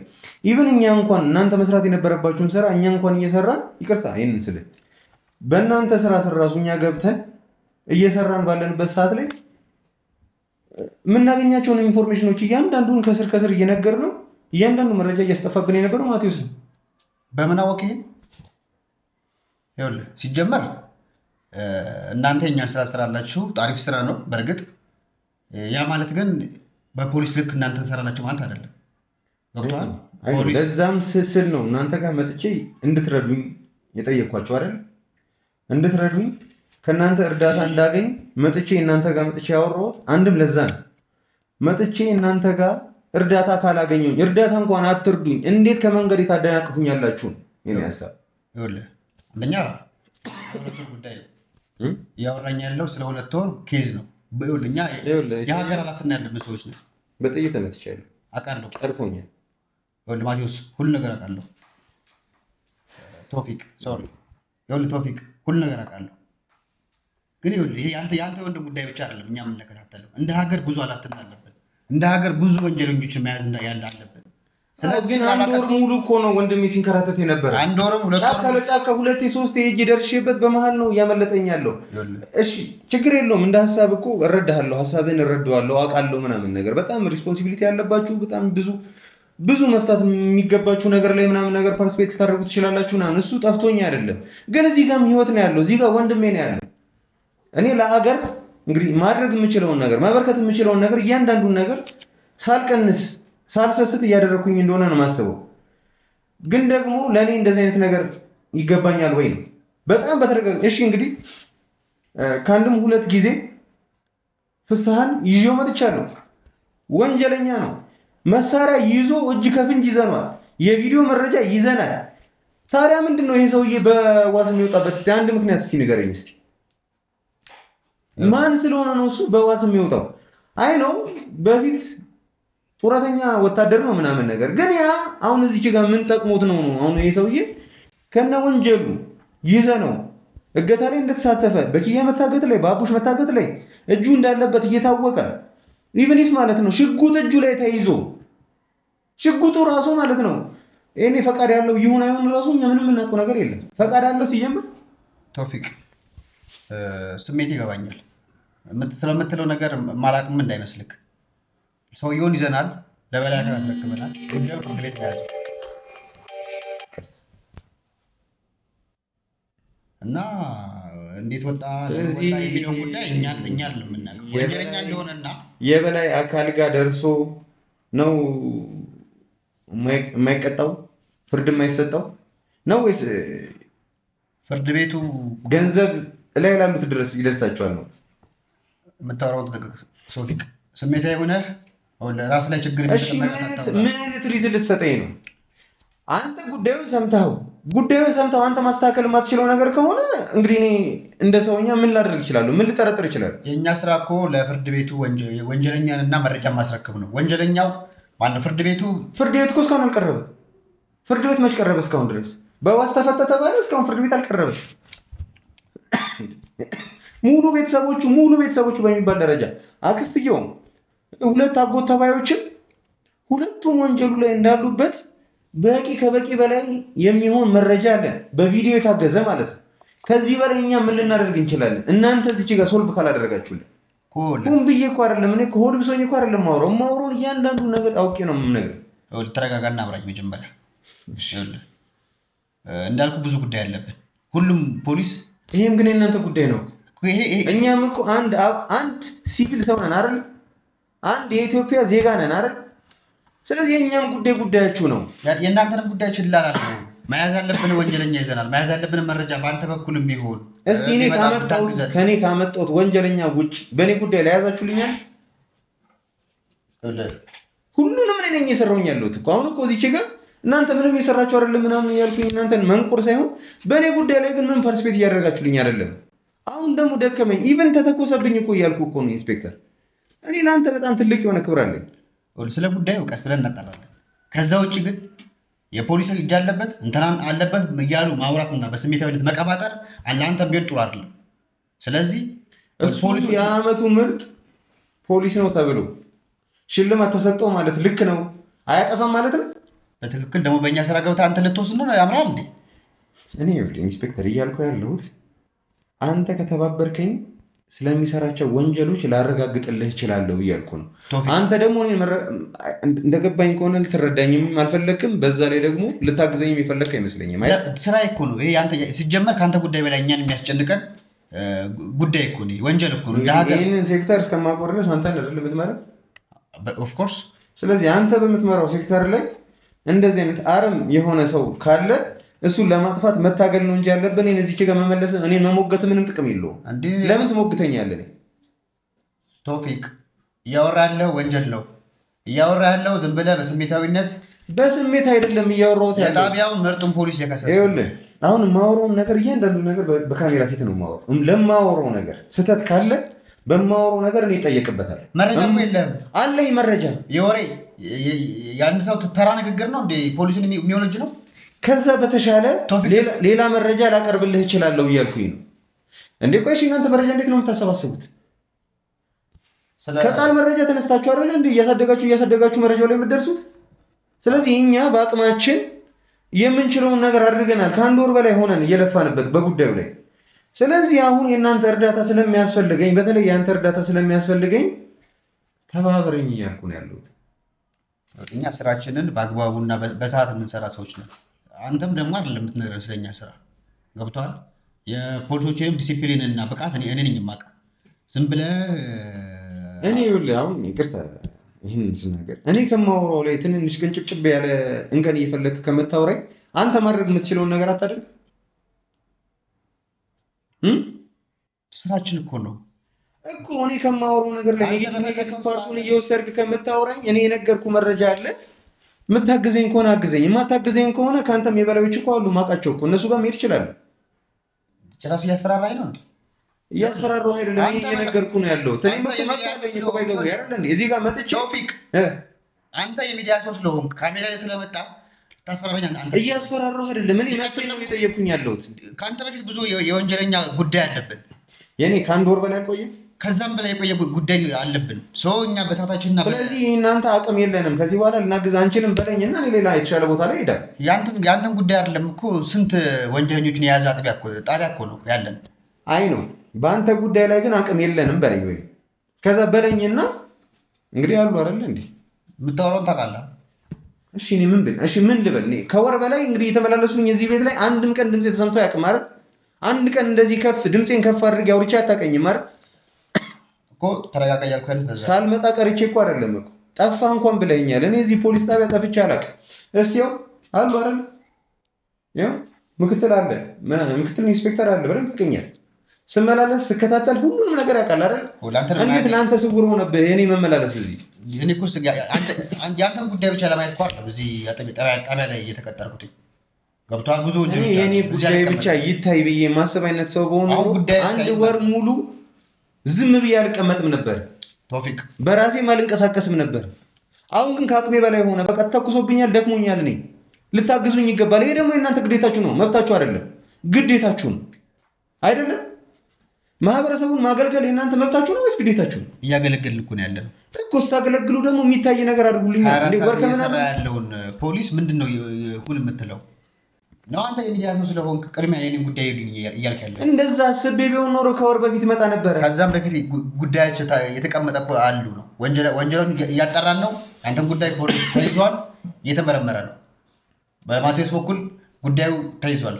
ኢቭን እኛ እንኳን እናንተ መስራት የነበረባችሁን ስራ እኛ እንኳን እየሰራን ይቅርታ ይሄንን ስልህ በእናንተ ስራ ራሱ እኛ ገብተን እየሰራን ባለንበት ሰዓት ላይ የምናገኛቸውን ኢንፎርሜሽኖች እያንዳንዱን ከስር እየነገር ነው እያንዳንዱ መረጃ እያስጠፋብን የነበረው ማቴዎስ ነው። በምን አወቅ? ይኸውልህ ሲጀመር እናንተ የእኛን ስራ ትሰራላችሁ፣ አሪፍ ስራ ነው። በእርግጥ ያ ማለት ግን በፖሊስ ልክ እናንተ ትሰራላችሁ ማለት አይደለም። ገብቶሃል? ለዛም ስል ነው እናንተ ጋር መጥቼ እንድትረዱኝ የጠየኳችሁ አይደል? እንድትረዱኝ ከእናንተ እርዳታ እንዳገኝ መጥቼ እናንተ ጋር መጥቼ ያወራሁት አንድም ለዛ ነው። መጥቼ እናንተ ጋር እርዳታ ካላገኘሁኝ እርዳታ እንኳን አትርዱኝ፣ እንዴት ከመንገድ ታደናቅፉኛላችሁ? የኔ ሀሳብ ይኸውልህ፣ አንደኛ ሁለት ወር ጉዳይ ነው እያወራኝ ያለው ስለ 2 ወር ኬዝ ነው። ይኸውልህ እኛ የሀገር ኃላፊነት ያለብን ሰዎች ነው። በጥይት ተመትቻለሁ አውቃለሁ፣ ቀርፎኛል። ይኸውልህ ማቴዎስ ሁሉ ነገር አውቃለሁ። ቶፊቅ ሶሪ፣ ይኸውልህ ቶፊቅ ሁሉ ነገር አውቃለሁ። ግን ይኸውልህ ይሄ ያንተ ወንድም ጉዳይ ብቻ አይደለም እኛ የምንከታተለው። እንደ ሀገር ብዙ ኃላፊነት አለበት። እንደ ሀገር ብዙ ወንጀለኞችን መያዝ ያለ አለበት። ስለዚህ ግን አንድ ወር ሙሉ እኮ ነው ወንድሜ ሲንከራተት የነበረ። አንድ ወርም 2 ወር ጫካ 2 3 ሄጄ ደርሼበት በመሃል ነው እያመለጠኝ ያለው። እሺ ችግር የለውም፣ እንደ ሀሳብ እኮ እረዳሃለሁ፣ ሀሳብህን እረዳዋለሁ፣ አውቃለሁ ምናምን ነገር በጣም ሪስፖንሲቢሊቲ ያለባችሁ በጣም ብዙ መፍታት የሚገባችሁ ነገር ላይ ምናምን ነገር ፐርስፔክት ታደርጉ ትችላላችሁ ምናምን። እሱ ጠፍቶኝ አይደለም፣ ግን እዚህ ጋርም ህይወት ነው ያለው፣ እዚህ ጋር ወንድሜ ነው ያለው። እኔ ለሀገር እንግዲህ ማድረግ የምችለውን ነገር ማበርከት የምችለውን ነገር እያንዳንዱን ነገር ሳልቀንስ ሳልሰስት እያደረኩኝ እንደሆነ ነው የማስበው። ግን ደግሞ ለኔ እንደዚህ አይነት ነገር ይገባኛል ወይ ነው በጣም በተደጋጋሚ። እሺ እንግዲህ ከአንድም 2 ጊዜ ፍስሐን ይዤው መጥቻለሁ። ወንጀለኛ ነው፣ መሳሪያ ይዞ እጅ ከፍንጅ ይዘናል፣ የቪዲዮ መረጃ ይዘናል። ታዲያ ምንድነው ይሄ ሰውዬ በዋስ የሚወጣበት? እስቲ አንድ ምክንያት እስቲ ንገረኝ እስቲ። ማን ስለሆነ ነው እሱ በዋስ የሚወጣው? አይ ነው በፊት ጡረተኛ ወታደር ነው ምናምን ነገር። ግን ያ አሁን እዚህ ጋር ምን ጠቅሞት ነው? አሁን ይሄ ሰውዬ ከነ ወንጀሉ ይዘነው እገታ ላይ እንደተሳተፈ በኪያ መታገት ላይ በአቡሽ መታገት ላይ እጁ እንዳለበት እየታወቀ ኢቭን ኢፍ ማለት ነው ሽጉጥ እጁ ላይ ተይዞ ሽጉጡ ራሱ ማለት ነው እኔ ፈቃድ ያለው ይሁን አይሁን ራሱ ምንም የምናውቀው ነገር የለም። ፈቃድ አለው ሲጀምር። ቶፊቅ ስሜት ይገባኛል ስለምትለው ነገር ማላቅም እንዳይመስልክ። ሰውየውን ይዘናል፣ ለበላይ አካል አስረክበናል። ጉዳዩ ፍርድ ቤት ተያዘ እና እንዴት ወጣ የሚለው ጉዳይ እኛን የምናውቀው ወንጀለኛ እንደሆነና የበላይ አካል ጋር ደርሶ ነው የማይቀጣው ፍርድ የማይሰጠው ነው ወይስ ፍርድ ቤቱ ገንዘብ ላይ ላሉት ድረስ ይደርሳቸዋል ነው የምታወራው? ቶፊቅ ስሜታዊ ሆነህ ራስ ላይ ችግር ምን አይነት ሪዝን ልትሰጠኝ ነው? አንተ ጉዳዩን ሰምተው አንተ ማስተካከል የማትችለው ነገር ከሆነ እንግዲህ እኔ እንደ ሰውኛ ምን ላደርግ እችላለሁ? ምን ልጠረጥር እችላለሁ? የእኛ ስራ እኮ ለፍርድ ቤቱ ወንጀለኛንና መረጃ ማስረክብ ነው። ወንጀለኛው ማነው? ፍርድ ቤቱ እኮ እስካሁን አልቀረበም። ፍርድ ቤት መች ቀረበ? እስካሁን ድረስ በዋስ ተፈታ ተባለ፣ እስካሁን ፍርድ ቤት አልቀረበም። ሙሉ ቤተሰቦቹ በሚባል ደረጃ አክስትየውም 2 አጎት ተባዮችም ሁለቱም ወንጀሉ ላይ እንዳሉበት ከበቂ በላይ የሚሆን መረጃ አለ፣ በቪዲዮ የታገዘ ማለት ነው። ከዚህ በላይ እኛ ምን ልናደርግ እንችላለን? እናንተ እዚህ ጋር ሶልቭ ካላደረጋችሁልን ሁን ብዬ እኮ አይደለም እኔ ከሆድ ብሶኝ እኮ አይደለም ማውራውን እያንዳንዱ ነገር አውቄ ነው የምነግርህ። ተረጋጋና አብራኝ መጀመሪያ እንዳልኩ ብዙ ጉዳይ አለብን ሁሉም ፖሊስ። ይሄም ግን የእናንተ ጉዳይ ነው። እኛም እኮ አንድ ሲቪል ሰው ነን አይደል? አንድ የኢትዮጵያ ዜጋ ነን አይደል? ስለዚህ የእኛም ጉዳያችሁ ነው። የእናንተንም ጉዳይ ችላ አላልኩም። መያዝ ያለብን ወንጀለኛ ይዘናል። መያዝ ያለብን መረጃ በአንተ በኩልም ቢሆን እስኪ ከኔ ካመጣሁት ወንጀለኛ ውጭ በእኔ ጉዳይ ላይ ያዛችሁልኛል? ሁሉንም እኔ ነኝ የሰራሁኝ ያለሁት እኮ። አሁን እኮ እዚች ጋር እናንተ ምንም የሰራችሁ አይደለም ምናምን እያልኩኝ እናንተን መንቁር ሳይሆን በእኔ ጉዳይ ላይ ግን ምን ፓርቲሲፔት እያደረጋችሁልኝ አይደለም። አሁን ደግሞ ደከመኝ ኢቨን ተተኮሰብኝ እኮ እያልኩ እኮ ነው ኢንስፔክተር። እኔ ለአንተ በጣም ትልቅ የሆነ ክብር አለኝ። ስለ ጉዳዩ ቀስ ብለን እናጣራለን። ከዛ ውጭ ግን የፖሊስ እጅ አለበት እንተናን አለበት እያሉ ማውራትና በስሜታዊነት መቀባጠር ለአንተም ቢሆን ጥሩ አይደለም። ስለዚህ ፖሊስ የዓመቱ ምርጥ ፖሊስ ነው ተብሎ ሽልማት ተሰጠው ማለት ልክ ነው አያጠፋም ማለት ነው። በትክክል ደግሞ በእኛ ስራ ገብተህ አንተ ልትወስድ ነው ያምራል እንዴ? እኔ ኢንስፔክተር እያልኩ ያለሁት አንተ ከተባበርከኝ ስለሚሰራቸው ወንጀሎች ላረጋግጥልህ እችላለሁ እያልኩ ነው። አንተ ደግሞ እንደገባኝ ከሆነ ልትረዳኝም አልፈለግም፣ በዛ ላይ ደግሞ ልታግዘኝም የፈለግህ አይመስለኝም። ስራ እኮ ነው ይሄ። አንተ ሲጀመር ከአንተ ጉዳይ በላይ እኛን የሚያስጨንቀን ጉዳይ እኮ ነው፣ ወንጀል እኮ ነው። ይህንን ሴክተር እስከማውቀው ድረስ አንተ አይደለም የምትመራው? ኦፍ ኮርስ። ስለዚህ አንተ በምትመራው ሴክተር ላይ እንደዚህ አይነት አረም የሆነ ሰው ካለ እሱን ለማጥፋት መታገል ነው እንጂ ያለብን እኔ እዚህ ጋር መመለስ እኔ መሞገት ምንም ጥቅም የለውም። ለምን ትሞግተኛለህ? ቶፊቅ እያወራህ ያለው ወንጀል ነው እያወራህ ያለው ዝም ብለህ በስሜታዊነት። በስሜት አይደለም እያወራሁት ያለው። የጣቢያውን ምርጡን ፖሊስ የከሰሰው ይኸውልህ፣ አሁን የማወራውን ነገር እያንዳንዱ ነገር በካሜራ ፊት ነው የማወራው። ለማወራው ነገር ስህተት ካለ በማወራው ነገር እኔ እጠየቅበታለሁ። መረጃ እኮ የለህም? አለኝ መረጃ። የወሬ የአንድ ሰው ተራ ንግግር ነው እንዴ ፖሊስን የሚወነጅ ነው? ከዛ በተሻለ ሌላ መረጃ ላቀርብልህ እችላለሁ እያልኩኝ ነው እንዴ። ቆይ እሺ፣ እናንተ መረጃ እንዴት ነው የምታሰባስቡት? ከቃል መረጃ ተነስታችሁ አይደል እንዴ እያሳደጋችሁ መረጃው ላይ የምትደርሱት? ስለዚህ እኛ በአቅማችን የምንችለውን ነገር አድርገናል። ከአንድ ወር በላይ ሆነን እየለፋንበት በጉዳዩ ላይ። ስለዚህ አሁን የእናንተ እርዳታ ስለሚያስፈልገኝ፣ በተለይ የአንተ እርዳታ ስለሚያስፈልገኝ ተባበረኝ እያልኩ ነው ያለሁት። እኛ ስራችንን በአግባቡና በሰዓት የምንሰራ ሰዎች ነን። አንተም ደግሞ አይደለም የምትነግረን ስለኛ ስራ ገብቶሃል? የፖሊሶችንም ዲሲፕሊን እና ብቃት እኔ ነኝ የማውቀው። ዝም ብለህ እኔ ይኸውልህ አሁን ይቅርታ ይህን ስናገር እኔ ከማወራው ላይ ትንንሽ ቅንጭብጭብ ያለ እንከን እየፈለግህ ከምታወራኝ አንተ ማድረግ የምትችለውን ነገር አታደርግ። ስራችን እኮ ነው እኮ እኔ ከማወራው ነገር ላይ ፓርቱን እየወሰድክ ከምታወራኝ እኔ የነገርኩህ መረጃ አለ። የምታግዘኝ ከሆነ አግዘኝ፣ የማታግዘኝ ከሆነ ከአንተም የበላዮች እኮ አሉ ማውቃቸው እኮ እነሱ ጋር መሄድ ይችላል። ጭራሽ እያስፈራራኝ ነው እንዴ? እያስፈራራሁ አይደለም፣ እኔ እየነገርኩህ ነው ያለሁት። እኔ መጣለኝ እኮ ባይዘው አይደል እንዴ? እዚህ ጋር መጥቼ ቶፊቅ አንተ የሚዲያ ሰው ስለሆንክ ካሜራ ላይ ስለመጣ ታስፈራራኝ። አንተ እያስፈራራሁ አይደለም፣ እኔ መጥቼ ነው የጠየቅኩኝ ያለሁት። ከአንተ በፊት ብዙ የወንጀለኛ ጉዳይ አለብን። የኔ ከአንድ ወር በላይ አልቆየም፣ ከዛም በላይ የቆየ ጉዳይ አለብን። እኛ በሳታችንና ስለዚህ እናንተ አቅም የለንም ከዚህ በኋላ ልናግዝ አንችልም በለኝና እኔ ሌላ የተሻለ ቦታ ላይ ሄዳል። ያንተን ጉዳይ አይደለም እኮ ስንት ወንጀለኞችን የያዘ ጣቢያ እኮ ነው ያለን። አይ ነው በአንተ ጉዳይ ላይ ግን አቅም የለንም በለኝ። ወይ ከዛ በለኝና እንግዲህ ያሉ አይደል እንዴ የምታወራውን ታውቃለህ። እሺ እኔ ምን ልበል? እኔ ከወር በላይ እንግዲህ የተመላለሱኝ እዚህ ቤት ላይ አንድም ቀን ድምጼ ተሰምቶ ያውቅም አይደል? አንድ ቀን እንደዚህ ድምጼን ከፍ አድርጌ አውርቼ አታውቀኝም አይደል? እኮ ተረጋጋ እያልኩ ያለው ሳልመጣ ቀርቼ እኮ አይደለም እኮ ጠፋ እንኳን ብለኸኛል። እኔ እዚህ ፖሊስ ጣቢያ ጠፍቼ አላውቅም። እስቲ ያው አሉ አይደል? ያው ምክትል አለ፣ ምክትል ኢንስፔክተር አለ፣ በደንብ ይገኛል። ስመላለስ ስከታተል ሁሉንም ነገር ያውቃል አይደል? እንዴት ለአንተ ስውር ሆነብህ የኔ መመላለስ እዚህ? እኔ እኮ የአንተን ጉዳይ ብቻ ለማየት እኮ አይደለም እዚህ ጣቢያ ላይ እየተቀጠርኩት። ገብቶሃል? ብዙ ወንጀሎች የኔ ጉዳይ ብቻ ይታይ ብዬ ማሰብ አይነት ሰው በሆነ አንድ ወር ሙሉ ዝም ብዬ አልቀመጥም ነበር ቶፊቅ፣ በራሴም አልንቀሳቀስም ነበር። አሁን ግን ከአቅሜ በላይ ሆነ። በቃ ተኩሶብኛል፣ ደክሞኛል። እኔ ልታግዙኝ ይገባል። ይሄ ደግሞ የእናንተ ግዴታችሁ ነው፣ መብታችሁ አይደለም፣ ግዴታችሁ ነው አይደለም? ማህበረሰቡን ማገልገል የእናንተ መብታችሁ ነው ወይስ ግዴታችሁ ነው? እያገለገልን እኮ ነው ያለነው እኮ። ስታገለግሉ ደግሞ የሚታይ ነገር አድርጉልኝ። ያለውን ፖሊስ ምንድነው ሁን የምትለው? ነው አንተ የሚዲያ ሰው ስለሆንክ ቅድሚያ የኔን ጉዳይ ይሉኝ እያልክ ያለው? እንደዛ አስቤ ቢሆን ኖሮ ከወር በፊት መጣ ነበረ። ከዛም በፊት ጉዳያቸው የተቀመጠ አሉ ነው ወንጀሉን እያጣራን ነው። አንተም ጉዳይ ተይዟል፣ እየተመረመረ ነው። በማቴዎስ በኩል ጉዳዩ ተይዟል።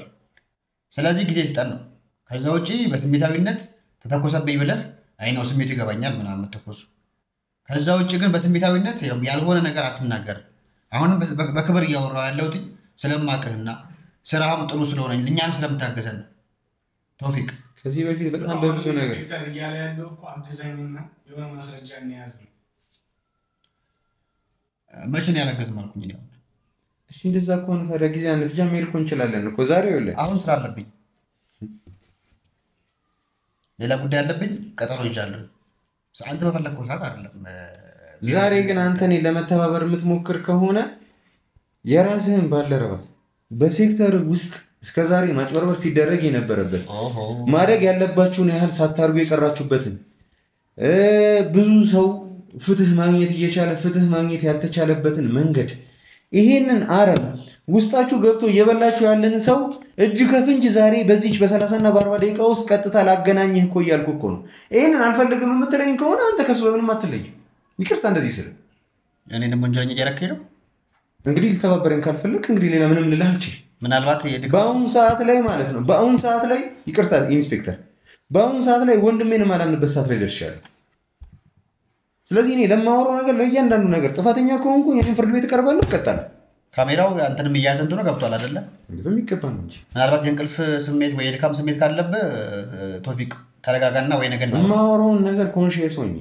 ስለዚህ ጊዜ ስጠን ነው። ከዛ ውጪ በስሜታዊነት ተተኮሰብኝ ብለህ አይ ነው ስሜቱ ይገባኛል ምናምን ተኮሱ። ከዛ ውጪ ግን በስሜታዊነት ያልሆነ ነገር አትናገር። አሁንም በክብር እያወራሁ ያለሁት ስለማቅህና ስራህም ጥሩ ስለሆነ እኛም ስለምታገዘን ቶፊቅ። ከዚህ በፊት በጣም በብዙ ነገር እያለ ያለው እኮ አግዘኝና የሆነ ማስረጃ እንያዝ ነው። መቼ ነው ያላገዝም አልኩኝ ነው። እሺ እንደዛ ከሆነ ታዲያ ጊዜ አንፍጃ መሄድ እኮ እንችላለን እኮ ዛሬ ይኸውልህ አሁን ስራ አለብኝ፣ ሌላ ጉዳይ አለብኝ፣ ቀጠሮ ይዣለሁ። አንተ በፈለግከው ሰዓት አይደለም። ዛሬ ግን አንተ እኔ ለመተባበር የምትሞክር ከሆነ የራስህን ባልደረባ በሴክተር ውስጥ እስከዛሬ ማጭበርበር ሲደረግ የነበረበት ማደግ ያለባችሁን ያህል ሳታርጉ የቀራችሁበትን ብዙ ሰው ፍትህ ማግኘት እየቻለ ፍትህ ማግኘት ያልተቻለበትን መንገድ ይሄንን አረም ውስጣችሁ ገብቶ እየበላችሁ ያለን ሰው እጅ ከፍንጅ ዛሬ በዚች በ30 እና በ40 ደቂቃ ውስጥ ቀጥታ ላገናኝህ እኮ እያልኩ እኮ ነው። ይሄንን አልፈልግም የምትለኝ ከሆነ አንተ ከሱ በምንም አትለይም። ይቅርታ እንደዚህ ስል እኔ ደግሞ ወንጀለኛ እያደረከኝ ነው። እንግዲህ ልተባበረን ካልፈለክ እንግዲህ ሌላ ምንም ልልህ አልችልም። ምናልባት በአሁኑ ሰዓት ላይ ማለት ነው በአሁኑ ሰዓት ላይ ይቅርታ ኢንስፔክተር፣ በአሁኑ ሰዓት ላይ ወንድሜን ማላምንበት ሰዓት ላይ ደርሻለሁ። ስለዚህ እኔ ለማወራው ነገር ለእያንዳንዱ ነገር ጥፋተኛ ከሆንኩ እኔን ፍርድ ቤት እቀርባለሁ፣ እቀጣለሁ። ካሜራው አንተንም እያያዘ እንደሆነ ገብቷል አይደለ? በሚገባ ነው እንጂ ምናልባት የእንቅልፍ ስሜት ወይ የድካም ስሜት ካለብህ ቶፊቅ ተረጋጋና ወይ ነገር ነው ለማወራው ነገር ኮንሺየስ ሆኜ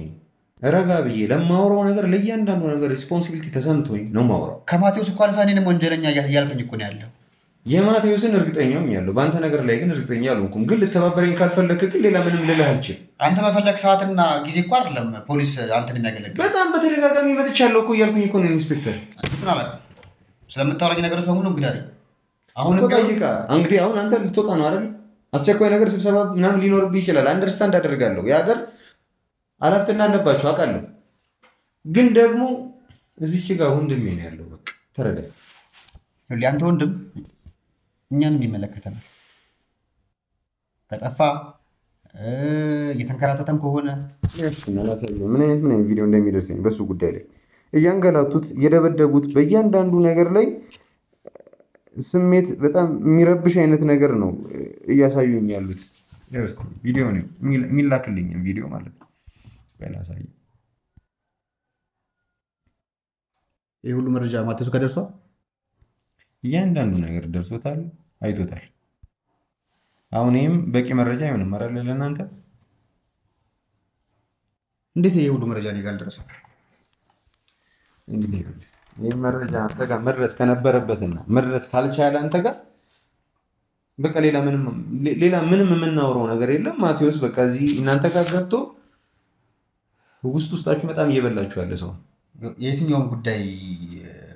ረጋ ብዬ ለማወራው ነገር ለእያንዳንዱ ነገር ሪስፖንሲቢሊቲ ተሰምቶኝ ነው ማወራው። ከማቴዎስ እኮ አልፋ እኔንም ወንጀለኛ እያልከኝ እኮ ነው ያለው። የማቴዎስን እርግጠኛ ሆኛለሁ፣ በአንተ ነገር ላይ ግን እርግጠኛ አልሆንኩም። ግን ልተባበረኝ ካልፈለክ ግን ሌላ ምንም ልልህ አልችልም። አንተ መፈለግ ሰዓትና ጊዜ እኮ አይደለም ፖሊስ አንተን የሚያገለግል። በጣም በተደጋጋሚ መጥቻለሁ እኮ እያልኩኝ እኮ ነው ኢንስፔክተር። ስለምታወራኝ ነገሮች በሙሉ እንግዲህ አይደል አሁን ጠይቃ እንግዲህ አሁን አንተ ልትወጣ ነው አይደል? አስቸኳይ ነገር ስብሰባ ምናምን ሊኖርብህ ይችላል። አንደርስታንድ አደርጋለሁ። የሀገር ኃላፊነት አለባችሁ አውቃለሁ። ግን ደግሞ እዚች ጋር ወንድሜ ነው ያለው። በቃ ተረዳ። አንተ ወንድም እኛንም ይመለከተናል። ከጠፋ እየተንከራተተም ከሆነ ምን አይነት ቪዲዮ እንደሚደርሰኝ በሱ ጉዳይ ላይ እያንገላቱት እየደበደቡት በእያንዳንዱ ነገር ላይ ስሜት በጣም የሚረብሽ አይነት ነገር ነው እያሳዩኝ ያሉት። ቪዲዮ ነው የሚላክልኝ ቪዲዮ ማለት ነው። በላሳይ ይሄ ሁሉ መረጃ ማቴዎስ ጋር ደርሷል። እያንዳንዱ ነገር ደርሶታል፣ አይቶታል። አሁን ይሄም በቂ መረጃ አይሆንም አይደል ለእናንተ? እንዴት ይሄ ሁሉ መረጃ እኔ ጋር ደረሰ? እንግዲህ ይሄ መረጃ አንተ ጋር መድረስ ከነበረበትና መድረስ ካልቻለ አንተ ጋር በቃ ሌላ ምንም የምናወራው ነገር የለም። ማቴዎስ በቃ እዚህ እናንተ ጋር ገብቶ ውስጣችሁ በጣም እየበላችሁ ያለ ሰው የትኛውም ጉዳይ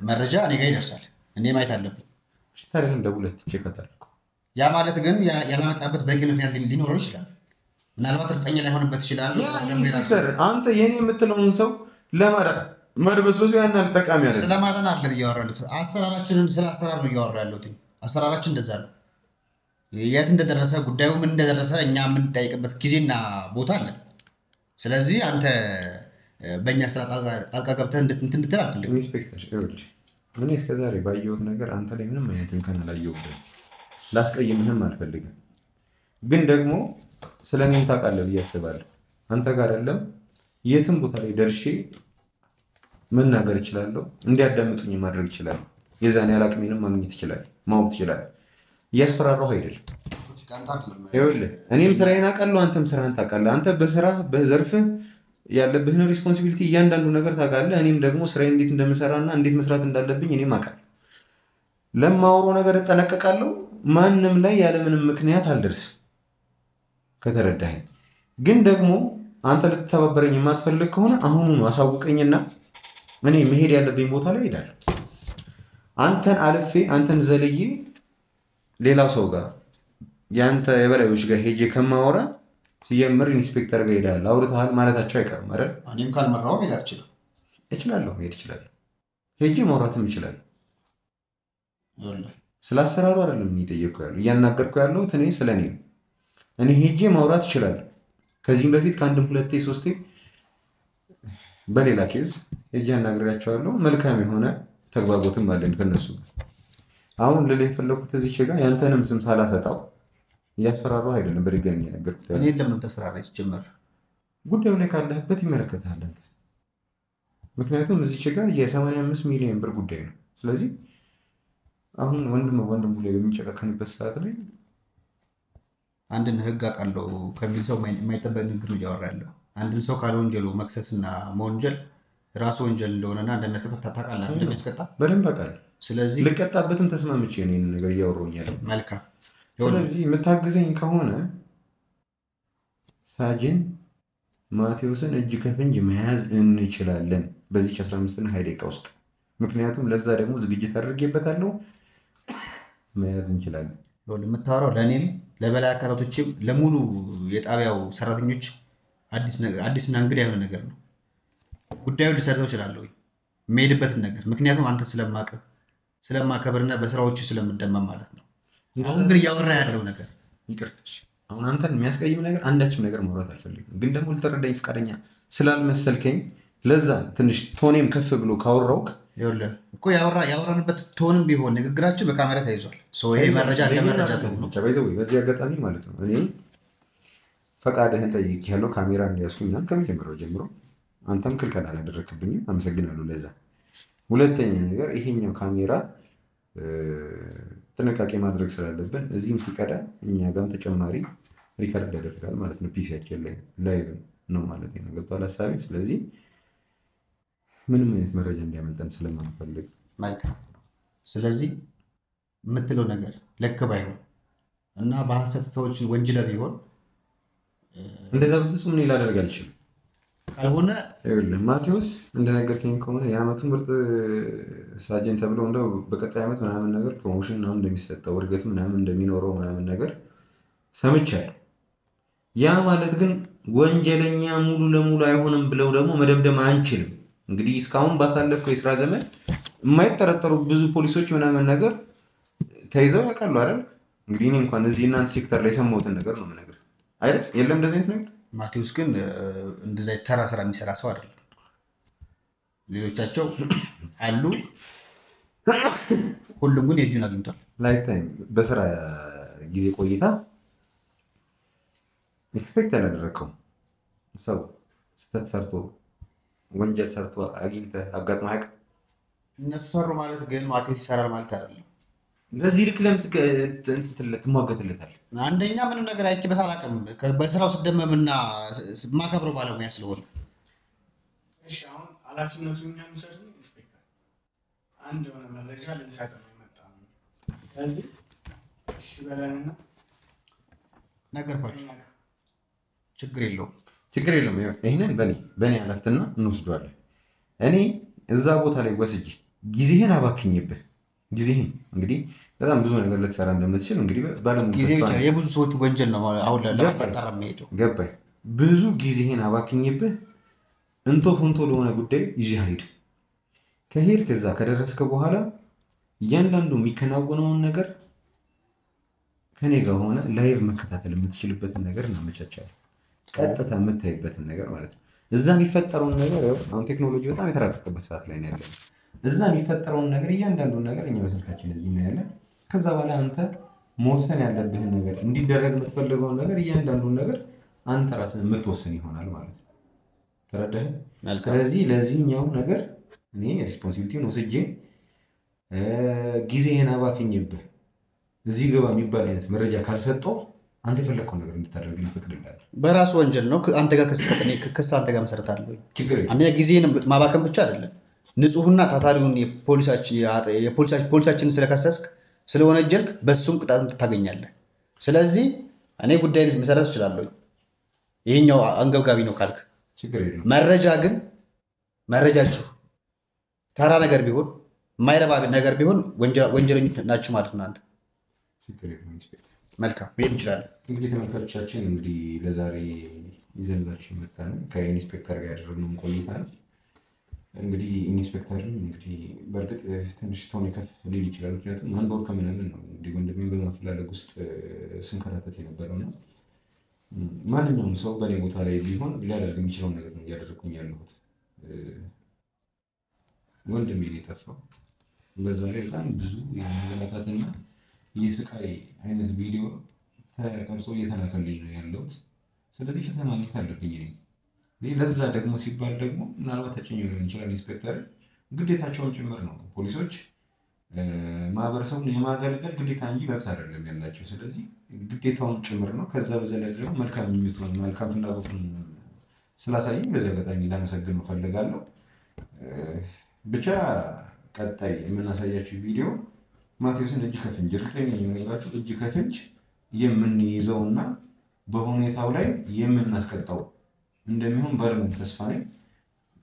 መረጃ እኔ ጋር ይደርሳል። እኔ ማየት አለብኝ። ታዲያ እንደውለት ትቸከታል። ያ ማለት ግን ያላመጣበት በቂ ምክንያት ሊኖረው ይችላል። ምናልባት እርግጠኛ ላይሆንበት ይችላል። አንተ የኔ የምትለውን ሰው ለማዳን መድበስበሱ ያናል ጠቃሚ አይደለም። ስለማዳን አይደለም እያወራሁት፣ አሰራራችንን ስለ አሰራር ነው እያወራ ያለሁት። አሰራራችን እንደዛ ነው። የት እንደደረሰ ጉዳዩ ምን እንደደረሰ እኛ የምንጠይቅበት ጊዜና ቦታ አለ። ስለዚህ አንተ በእኛ ስራ ጣልቃ ገብተህ እንድትል አልፈልግም። ኢንስፔክተር ይኸውልህ፣ እኔ እስከዛሬ ባየሁት ነገር አንተ ላይ ምንም አይነት እንከን አላየሁብህም። ላስቀይምህም አልፈልግም። ግን ደግሞ ስለኔም ታውቃለህ ብዬ አስባለሁ። አንተ ጋር አይደለም የትም ቦታ ላይ ደርሼ መናገር እችላለሁ፣ እንዲያዳምጡኝ ማድረግ እችላለሁ። የዛኔ አላቅሜንም ማግኘት እችላለሁ፣ ማወቅ እችላለሁ። እያስፈራራሁ አይደለም። ይኸውልህ እኔም ስራዬን አውቃለሁ፣ አንተም ስራህን ታውቃለህ። አንተ በስራህ በዘርፍህ ያለብህን ሪስፖንሲቢሊቲ እያንዳንዱ ነገር ታውቃለህ። እኔም ደግሞ ስራዬን እንዴት እንደምሰራና እንዴት መስራት እንዳለብኝ እኔም አውቃለሁ። ለማወራው ነገር እጠነቀቃለሁ። ማንም ላይ ያለምንም ምክንያት አልደርስም ከተረዳኸኝ። ግን ደግሞ አንተ ልትተባበረኝ የማትፈልግ ከሆነ አሁኑኑ አሳውቀኝና እኔ መሄድ ያለብኝ ቦታ ላይ እሄዳለሁ። አንተን አልፌ አንተን ዘልዬ ሌላው ሰው ጋር ያንተ የበላዮች ጋር ሄጄ ከማወራ ሲጀምር ኢንስፔክተር ጋር ሄዳለሁ አውርተሃል ማለታቸው አይቀርም አይደል? እኔም ካልመራው ሄድ አልችልም። እችላለሁ፣ ሄድ እችላለሁ፣ ሄጄ ማውራትም እችላለሁ። ስለ አሰራሩ አይደለም እየጠየቅኩ ያለው እያናገርኩ ያለሁት እኔ ስለኔ ነው። እኔ ሄጄ ማውራት እችላለሁ። ከዚህም በፊት ከአንድም ሁለቴ ሶስቴ በሌላ ኬዝ ሄጄ አናግሬያቸዋለሁ። መልካም የሆነ ተግባቦትም አለን ከነሱ። አሁን ልል የፈለኩት እዚህ ጋር ያንተንም ስም ሳላሰጣው እያስፈራሩ አይደለም። በድጋሚ የነገርኩት እኔ ለምን ተስፈራራ ሲጀመር ጉዳዩ ላይ ካለህበት ይመለከታል አንተ። ምክንያቱም እዚህ ጋር የ85 ሚሊዮን ብር ጉዳይ ነው። ስለዚህ አሁን ወንድሙ ላይ በሚጨካከንበት ሰዓት ላይ አንድን ህግ አውቃለሁ ከሚል ሰው የማይጠበቅ ንግግር ነው እያወራ ያለው። አንድን ሰው ካለ ወንጀሉ መክሰስና መወንጀል ራሱ ወንጀል እንደሆነና እንደሚያስቀጣ ታውቃለህ። እንደሚያስቀጣ በደንብ አውቃለሁ። ስለዚህ ልቀጣበትም ተስማምቼ ነው ይሄን ነገር እያወራሁኝ ያለው። መልካም። ስለዚህ የምታግዘኝ ከሆነ ሳጅን ማቴዎስን እጅ ከፍንጅ መያዝ እንችላለን በዚህ 15 እና 20 ደቂቃ ውስጥ። ምክንያቱም ለዛ ደግሞ ዝግጅት አድርጌበታለሁ። መያዝ እንችላለን። የምታወራው ለእኔም ለበላይ አካላቶችም ለሙሉ የጣቢያው ሰራተኞች አዲስና እንግዳ የሆነ ነገር ነው። ጉዳዩን ልሰርተው እችላለሁ የምሄድበትን ነገር፣ ምክንያቱም አንተ ስለማከብርና በስራዎቹ ስለምደመም ማለት ነው። አሁን ግን እያወራ ያለው ነገር ይቅርታሽ፣ አሁን አንተን የሚያስቀይም ነገር አንዳችም ነገር ማውራት አልፈልግም። ግን ደግሞ ልትረዳኝ ፈቃደኛ ስላልመሰልከኝ ለዛ ትንሽ ቶኔም ከፍ ብሎ ካወራውክ ይኸውልህ እኮ ያወራንበት ቶንም ቢሆን ንግግራችን በካሜራ ተይዟል። ይሄ መረጃ ለመረጃ ተብሎ በዚህ አጋጣሚ ማለት ነው እኔ ፈቃድህን ጠይቄያለሁ ካሜራ እንዲያስኩኝ ከመጀመሪያው ጀምሮ። አንተም ክልከላ አላደረክብኝም፣ አመሰግናለሁ ለዛ። ሁለተኛ ነገር ይሄኛው ካሜራ ጥንቃቄ ማድረግ ስላለብን እዚህም ሲቀዳ እኛ ጋርም ተጨማሪ ሪከርድ ያደርጋል ማለት ነው። ፒሲያችን ላይ ላይቭ ነው ማለት ነው። ገብቶሃል ሀሳቤ? ስለዚህ ምንም አይነት መረጃ እንዲያመልጠን ስለማንፈልግ መልካም። ስለዚህ የምትለው ነገር ልክ ባይሆን እና በሐሰት ሰዎችን ወንጅለ ቢሆን እንደዛ በፍጹም እኔ ላደርግ አልችልም። ካልሆነ ይኸውልህ ማቴዎስ እንደነገርከኝ ከሆነ የዓመቱ ምርጥ ሳጅን ተብሎ እንደው በቀጣይ ዓመት ምናምን ነገር ፕሮሞሽን ምናምን እንደሚሰጠው እድገት ምናምን እንደሚኖረው ምናምን ነገር ሰምቻለሁ። ያ ማለት ግን ወንጀለኛ ሙሉ ለሙሉ አይሆንም ብለው ደግሞ መደምደም አንችልም። እንግዲህ እስካሁን ባሳለፈው የስራ ዘመን የማይጠረጠሩ ብዙ ፖሊሶች ምናምን ነገር ተይዘው ያውቃሉ አይደል? እንግዲህ እኔ እንኳን እዚህ እናንተ ሴክተር ላይ የሰማሁትን ነገር ነው የምነግርህ አይደል? የለም እንደዚህ አይነት ነገር። ማቴዎስ ግን እንደዛ ተራ ስራ የሚሰራ ሰው አይደለም። ሌሎቻቸው አሉ፣ ሁሉም ግን የእጁን አግኝቷል። ላይፍ ታይም በስራ ጊዜ ቆይታ ኤክስፔክት ያላደረከው ሰው ስህተት ሰርቶ ወንጀል ሰርቶ አግኝተህ አጋጥሞ አያውቅም? እነሱ ሰሩ ማለት ግን ማቴዎስ ይሰራል ማለት አይደለም። ለዚህ ልክ ለምን ትሟገትለታለህ? አንደኛ ምንም ነገር አይቼበት አላውቅም። በስራው ስደመምና የማከብረው ባለሙያ ስለሆነ። እሺ አሁን ኃላፊነቱን እኛ እንሰጥ። ኢንስፔክተር አንድ የሆነ መረጃ ልንሰጥ ነው የመጣው። ስለዚህ እሺ በለንና ነገርኳችሁ። ችግር የለውም። ይሄንን በኔ ኃላፊነትና እንወስደዋለን። እኔ እዛ ቦታ ላይ ወስጄ ጊዜህን አባክኝብህ ጊዜህን እንግዲህ በጣም ብዙ ነገር ልትሰራ እንደምትችል እንግዲህ ባለሙሉ ጊዜ ብቻ የብዙ ሰዎች ወንጀል ነው አሁን ለማጣጣር የሚሄደው ገባኝ። ብዙ ጊዜህን አባክኝብህ እንቶ ፍንቶ ለሆነ ጉዳይ ይዤህ አልሄድም። ከሄድክ እዛ ከደረስክ በኋላ እያንዳንዱ የሚከናወነውን ነገር ከኔ ጋር ሆነ ላይቭ መከታተል የምትችልበትን ነገር እናመቻቻለን። ቀጥታ የምታይበትን ነገር ማለት ነው። እዛ የሚፈጠረውን ነገር ያው አሁን ቴክኖሎጂ በጣም የተራቀቀበት ሰዓት ላይ ነው ያለው። እዛ የሚፈጠረውን ነገር እያንዳንዱን ነገር እኛ በስልካችን እዚህ እናያለን። ከዛ በኋላ አንተ መወሰን ያለብህን ነገር እንዲደረግ የምትፈልገውን ነገር እያንዳንዱን ነገር አንተ ራስህ የምትወስን ይሆናል ማለት ነው። ተረዳህ? ስለዚህ ለዚህኛው ነገር እኔ ሪስፖንሲቢሊቲውን ወስጄ ጊዜህን አባክኝብህ እዚህ ገባ የሚባል አይነት መረጃ ካልሰጠው አንተ የፈለግከውን ነገር እንድታደርግ ይፈቅድልሃል። በራሱ ወንጀል ነው። አንተ ጋር ክስ አንተ ጋር መሰረታለሁ። አንደኛ ጊዜህን ማባከን ብቻ አይደለም፣ ንጹህና ታታሪውን የፖሊሳችንን ስለከሰስክ ስለወነጀልክ በሱም ቅጣት ታገኛለህ። ስለዚህ እኔ ጉዳይን መሰረት እችላለሁ። ይሄኛው አንገብጋቢ ነው ካልክ መረጃ ግን መረጃችሁ ተራ ነገር ቢሆን የማይረባ ነገር ቢሆን ወንጀለኞች ናችሁ ማለት ነው አንተ። መልካም መሄድ እንችላለን። እንግዲህ ተመልካቾቻችን እንግዲህ ለዛሬ ይዘንላችሁ የመጣነው ከኢንስፔክተር ጋር ያደረግነው ቆይታ ነው። እንግዲህ ኢንስፔክተርም እንግዲህ በእርግጥ ትንሽ ቶን ከፍ ሊል ይችላል። ምክንያቱም አንድ ወር ከምናምን ነው እንግዲህ ወንድሜን በማፈላለግ ውስጥ ስንከራተት የነበረው እና ማንኛውም ሰው በእኔ ቦታ ላይ ቢሆን ሊያደርግ የሚችለውን ነገር ነው እያደረግኩኝ ያለሁት። ወንድሜ ነው የጠፋው። በዛ ላይ በጣም ብዙ የመለካትና የስቃይ አይነት ቪዲዮ ተቀርጾ እየተላከልኝ ነው ያለሁት። ስለዚህ ፈተና ማግኘት አለብኝ እኔ። ለዛ ደግሞ ሲባል ደግሞ ምናልባት ተጭኝ ሊሆን ይችላል ኢንስፔክተር ግዴታቸውን ጭምር ነው። ፖሊሶች ማህበረሰቡን የማገልገል ግዴታ እንጂ መብት አይደለም ያላቸው። ስለዚህ ግዴታውን ጭምር ነው። ከዛ በዘለለ ደግሞ መልካም ምኞቱን መልካም ፍላጎቱን ስላሳየኝ በዚህ አጋጣሚ ላመሰግን እፈልጋለሁ። ብቻ ቀጣይ የምናሳያችሁ ቪዲዮ ማቴዎስን እጅ ከፍንጅ እርግጠኛ የሚነግራችሁ እጅ ከፍንጅ የምንይዘውና በሁኔታው ላይ የምናስቀጣው እንደሚሆን ባለሙሉ ተስፋ ነኝ።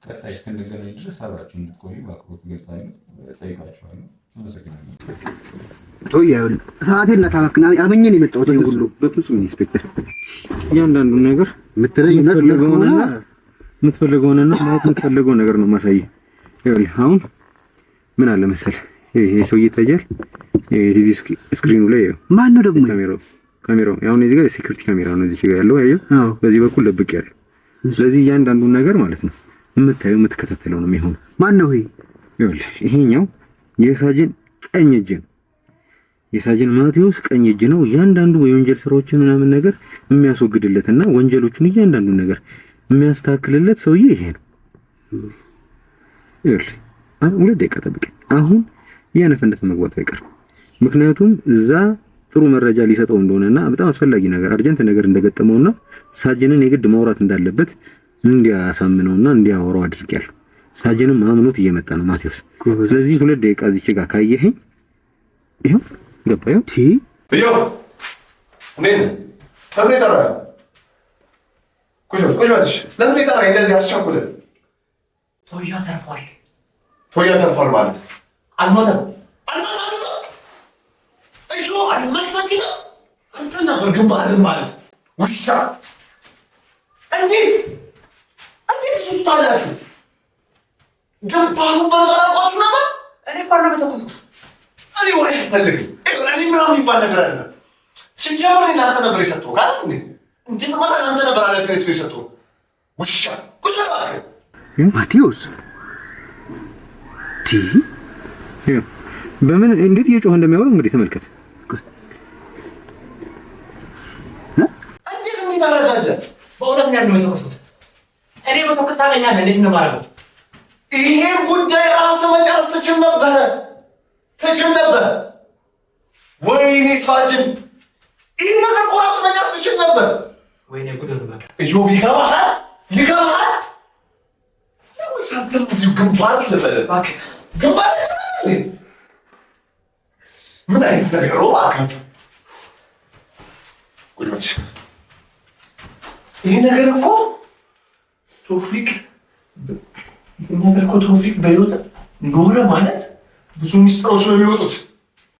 ቀጣይ እስክንገናኝ ድረስ አብራችሁ እንድትቆዩ በአክብሮት እገልጻለሁ፣ እጠይቃችኋለሁ። አመሰግናለሁ። ሰዓቴን ላታባክን አመኘን የመጣሁት ሁሉ በፍጹም ኢንስፔክተር፣ እያንዳንዱን ነገር የምትፈልገውንና ማወቅ የምትፈልገውን ነገር ነው ማሳየህ። ይኸውልህ አሁን ምን አለ መሰለህ፣ ይሄ ሰው ይታያል የቲቪ ስክሪኑ ላይ ማን ነው ደግሞ ካሜራው አሁን እዚህ ጋር የሴኩሪቲ ካሜራ ነው እዚህ ጋር ያለው አየው። በዚህ በኩል ደብቅ ያለው። ስለዚህ እያንዳንዱን ነገር ማለት ነው የምታየው የምትከታተለው ነው የሚሆነው። ማን ነው ይሄ? ይኸውልህ ይሄኛው የሳጅን ቀኝ እጅ ነው። የሳጅን ማቴዎስ ቀኝ እጅ ነው። እያንዳንዱ የወንጀል ስራዎችን ምናምን ነገር የሚያስወግድለትና ወንጀሎቹን እያንዳንዱን ነገር የሚያስተካክልለት ሰውዬ ይሄ ነው። ይኸውልህ ሁለት ደቂቃ ጠብቀኝ። አሁን እያነፈነፈ መግባቱ አይቀርም። ምክንያቱም እዛ ጥሩ መረጃ ሊሰጠው እንደሆነና በጣም አስፈላጊ ነገር አርጀንት ነገር እንደገጠመውና ሳጅንን የግድ ማውራት እንዳለበት እንዲያሳምነውና እንዲያወራው አድርጌያለሁ። ሳጅንም አምኖት እየመጣ ነው ማቴዎስ። ስለዚህ ሁለት ደቂቃ እዚህ ጋር ካየኸኝ ይሄው ገባዩ ይሄው ምን ለምን ተራ ኩሽ ለምን ተራ እንደዚህ አስቸኩለ ቶያ ተርፏል ማለት አልሞተም። አልመጣች አንተ ነበር ግንባርን ማለት ውሻ። እንዴት ሱታላችሁ ግንባሩን በረራቋችሁ ነበር። እኔ እኮ ነው በተቆጥኩት። እኔ ወሬ አልፈልግም። እኔ ምናምን የሚባል ነገር አይደለም። ሲጀመር እናንተ ነበር የሰጠው ጋር እንዴት ማለት እናንተ ነበር ኃላፊነት የሰጠው ውሻ። ቁጭ በል ማቴዎስ በምን እንዴት እየጮኸ እንደሚያወራ እንግዲህ ተመልከት። በእውነት ነው ያለው የተኮሱት። እኔ በተኮስ ታገኛለህ። እንዴት ነው ማረገው? ይሄ ጉዳይ ራስ መጨረስ ትችል ነበር ወይኔ ሳጅን፣ ይሄ ነገር ራስ መጨረስ ትችል ነበር። ወይኔ ጉድ ነው። እጆብ ይገባሃል። ሳንተም እዚሁ ግንባር ልበል እባክህ። ግንባር ምን አይነት ነገር ነው እባካችሁ? ጉዶች ይሄ ነገር እኮ ቶፊቅ በህይወት ኖረ ማለት ብዙ ሚስጥሮች ነው የሚወጡት።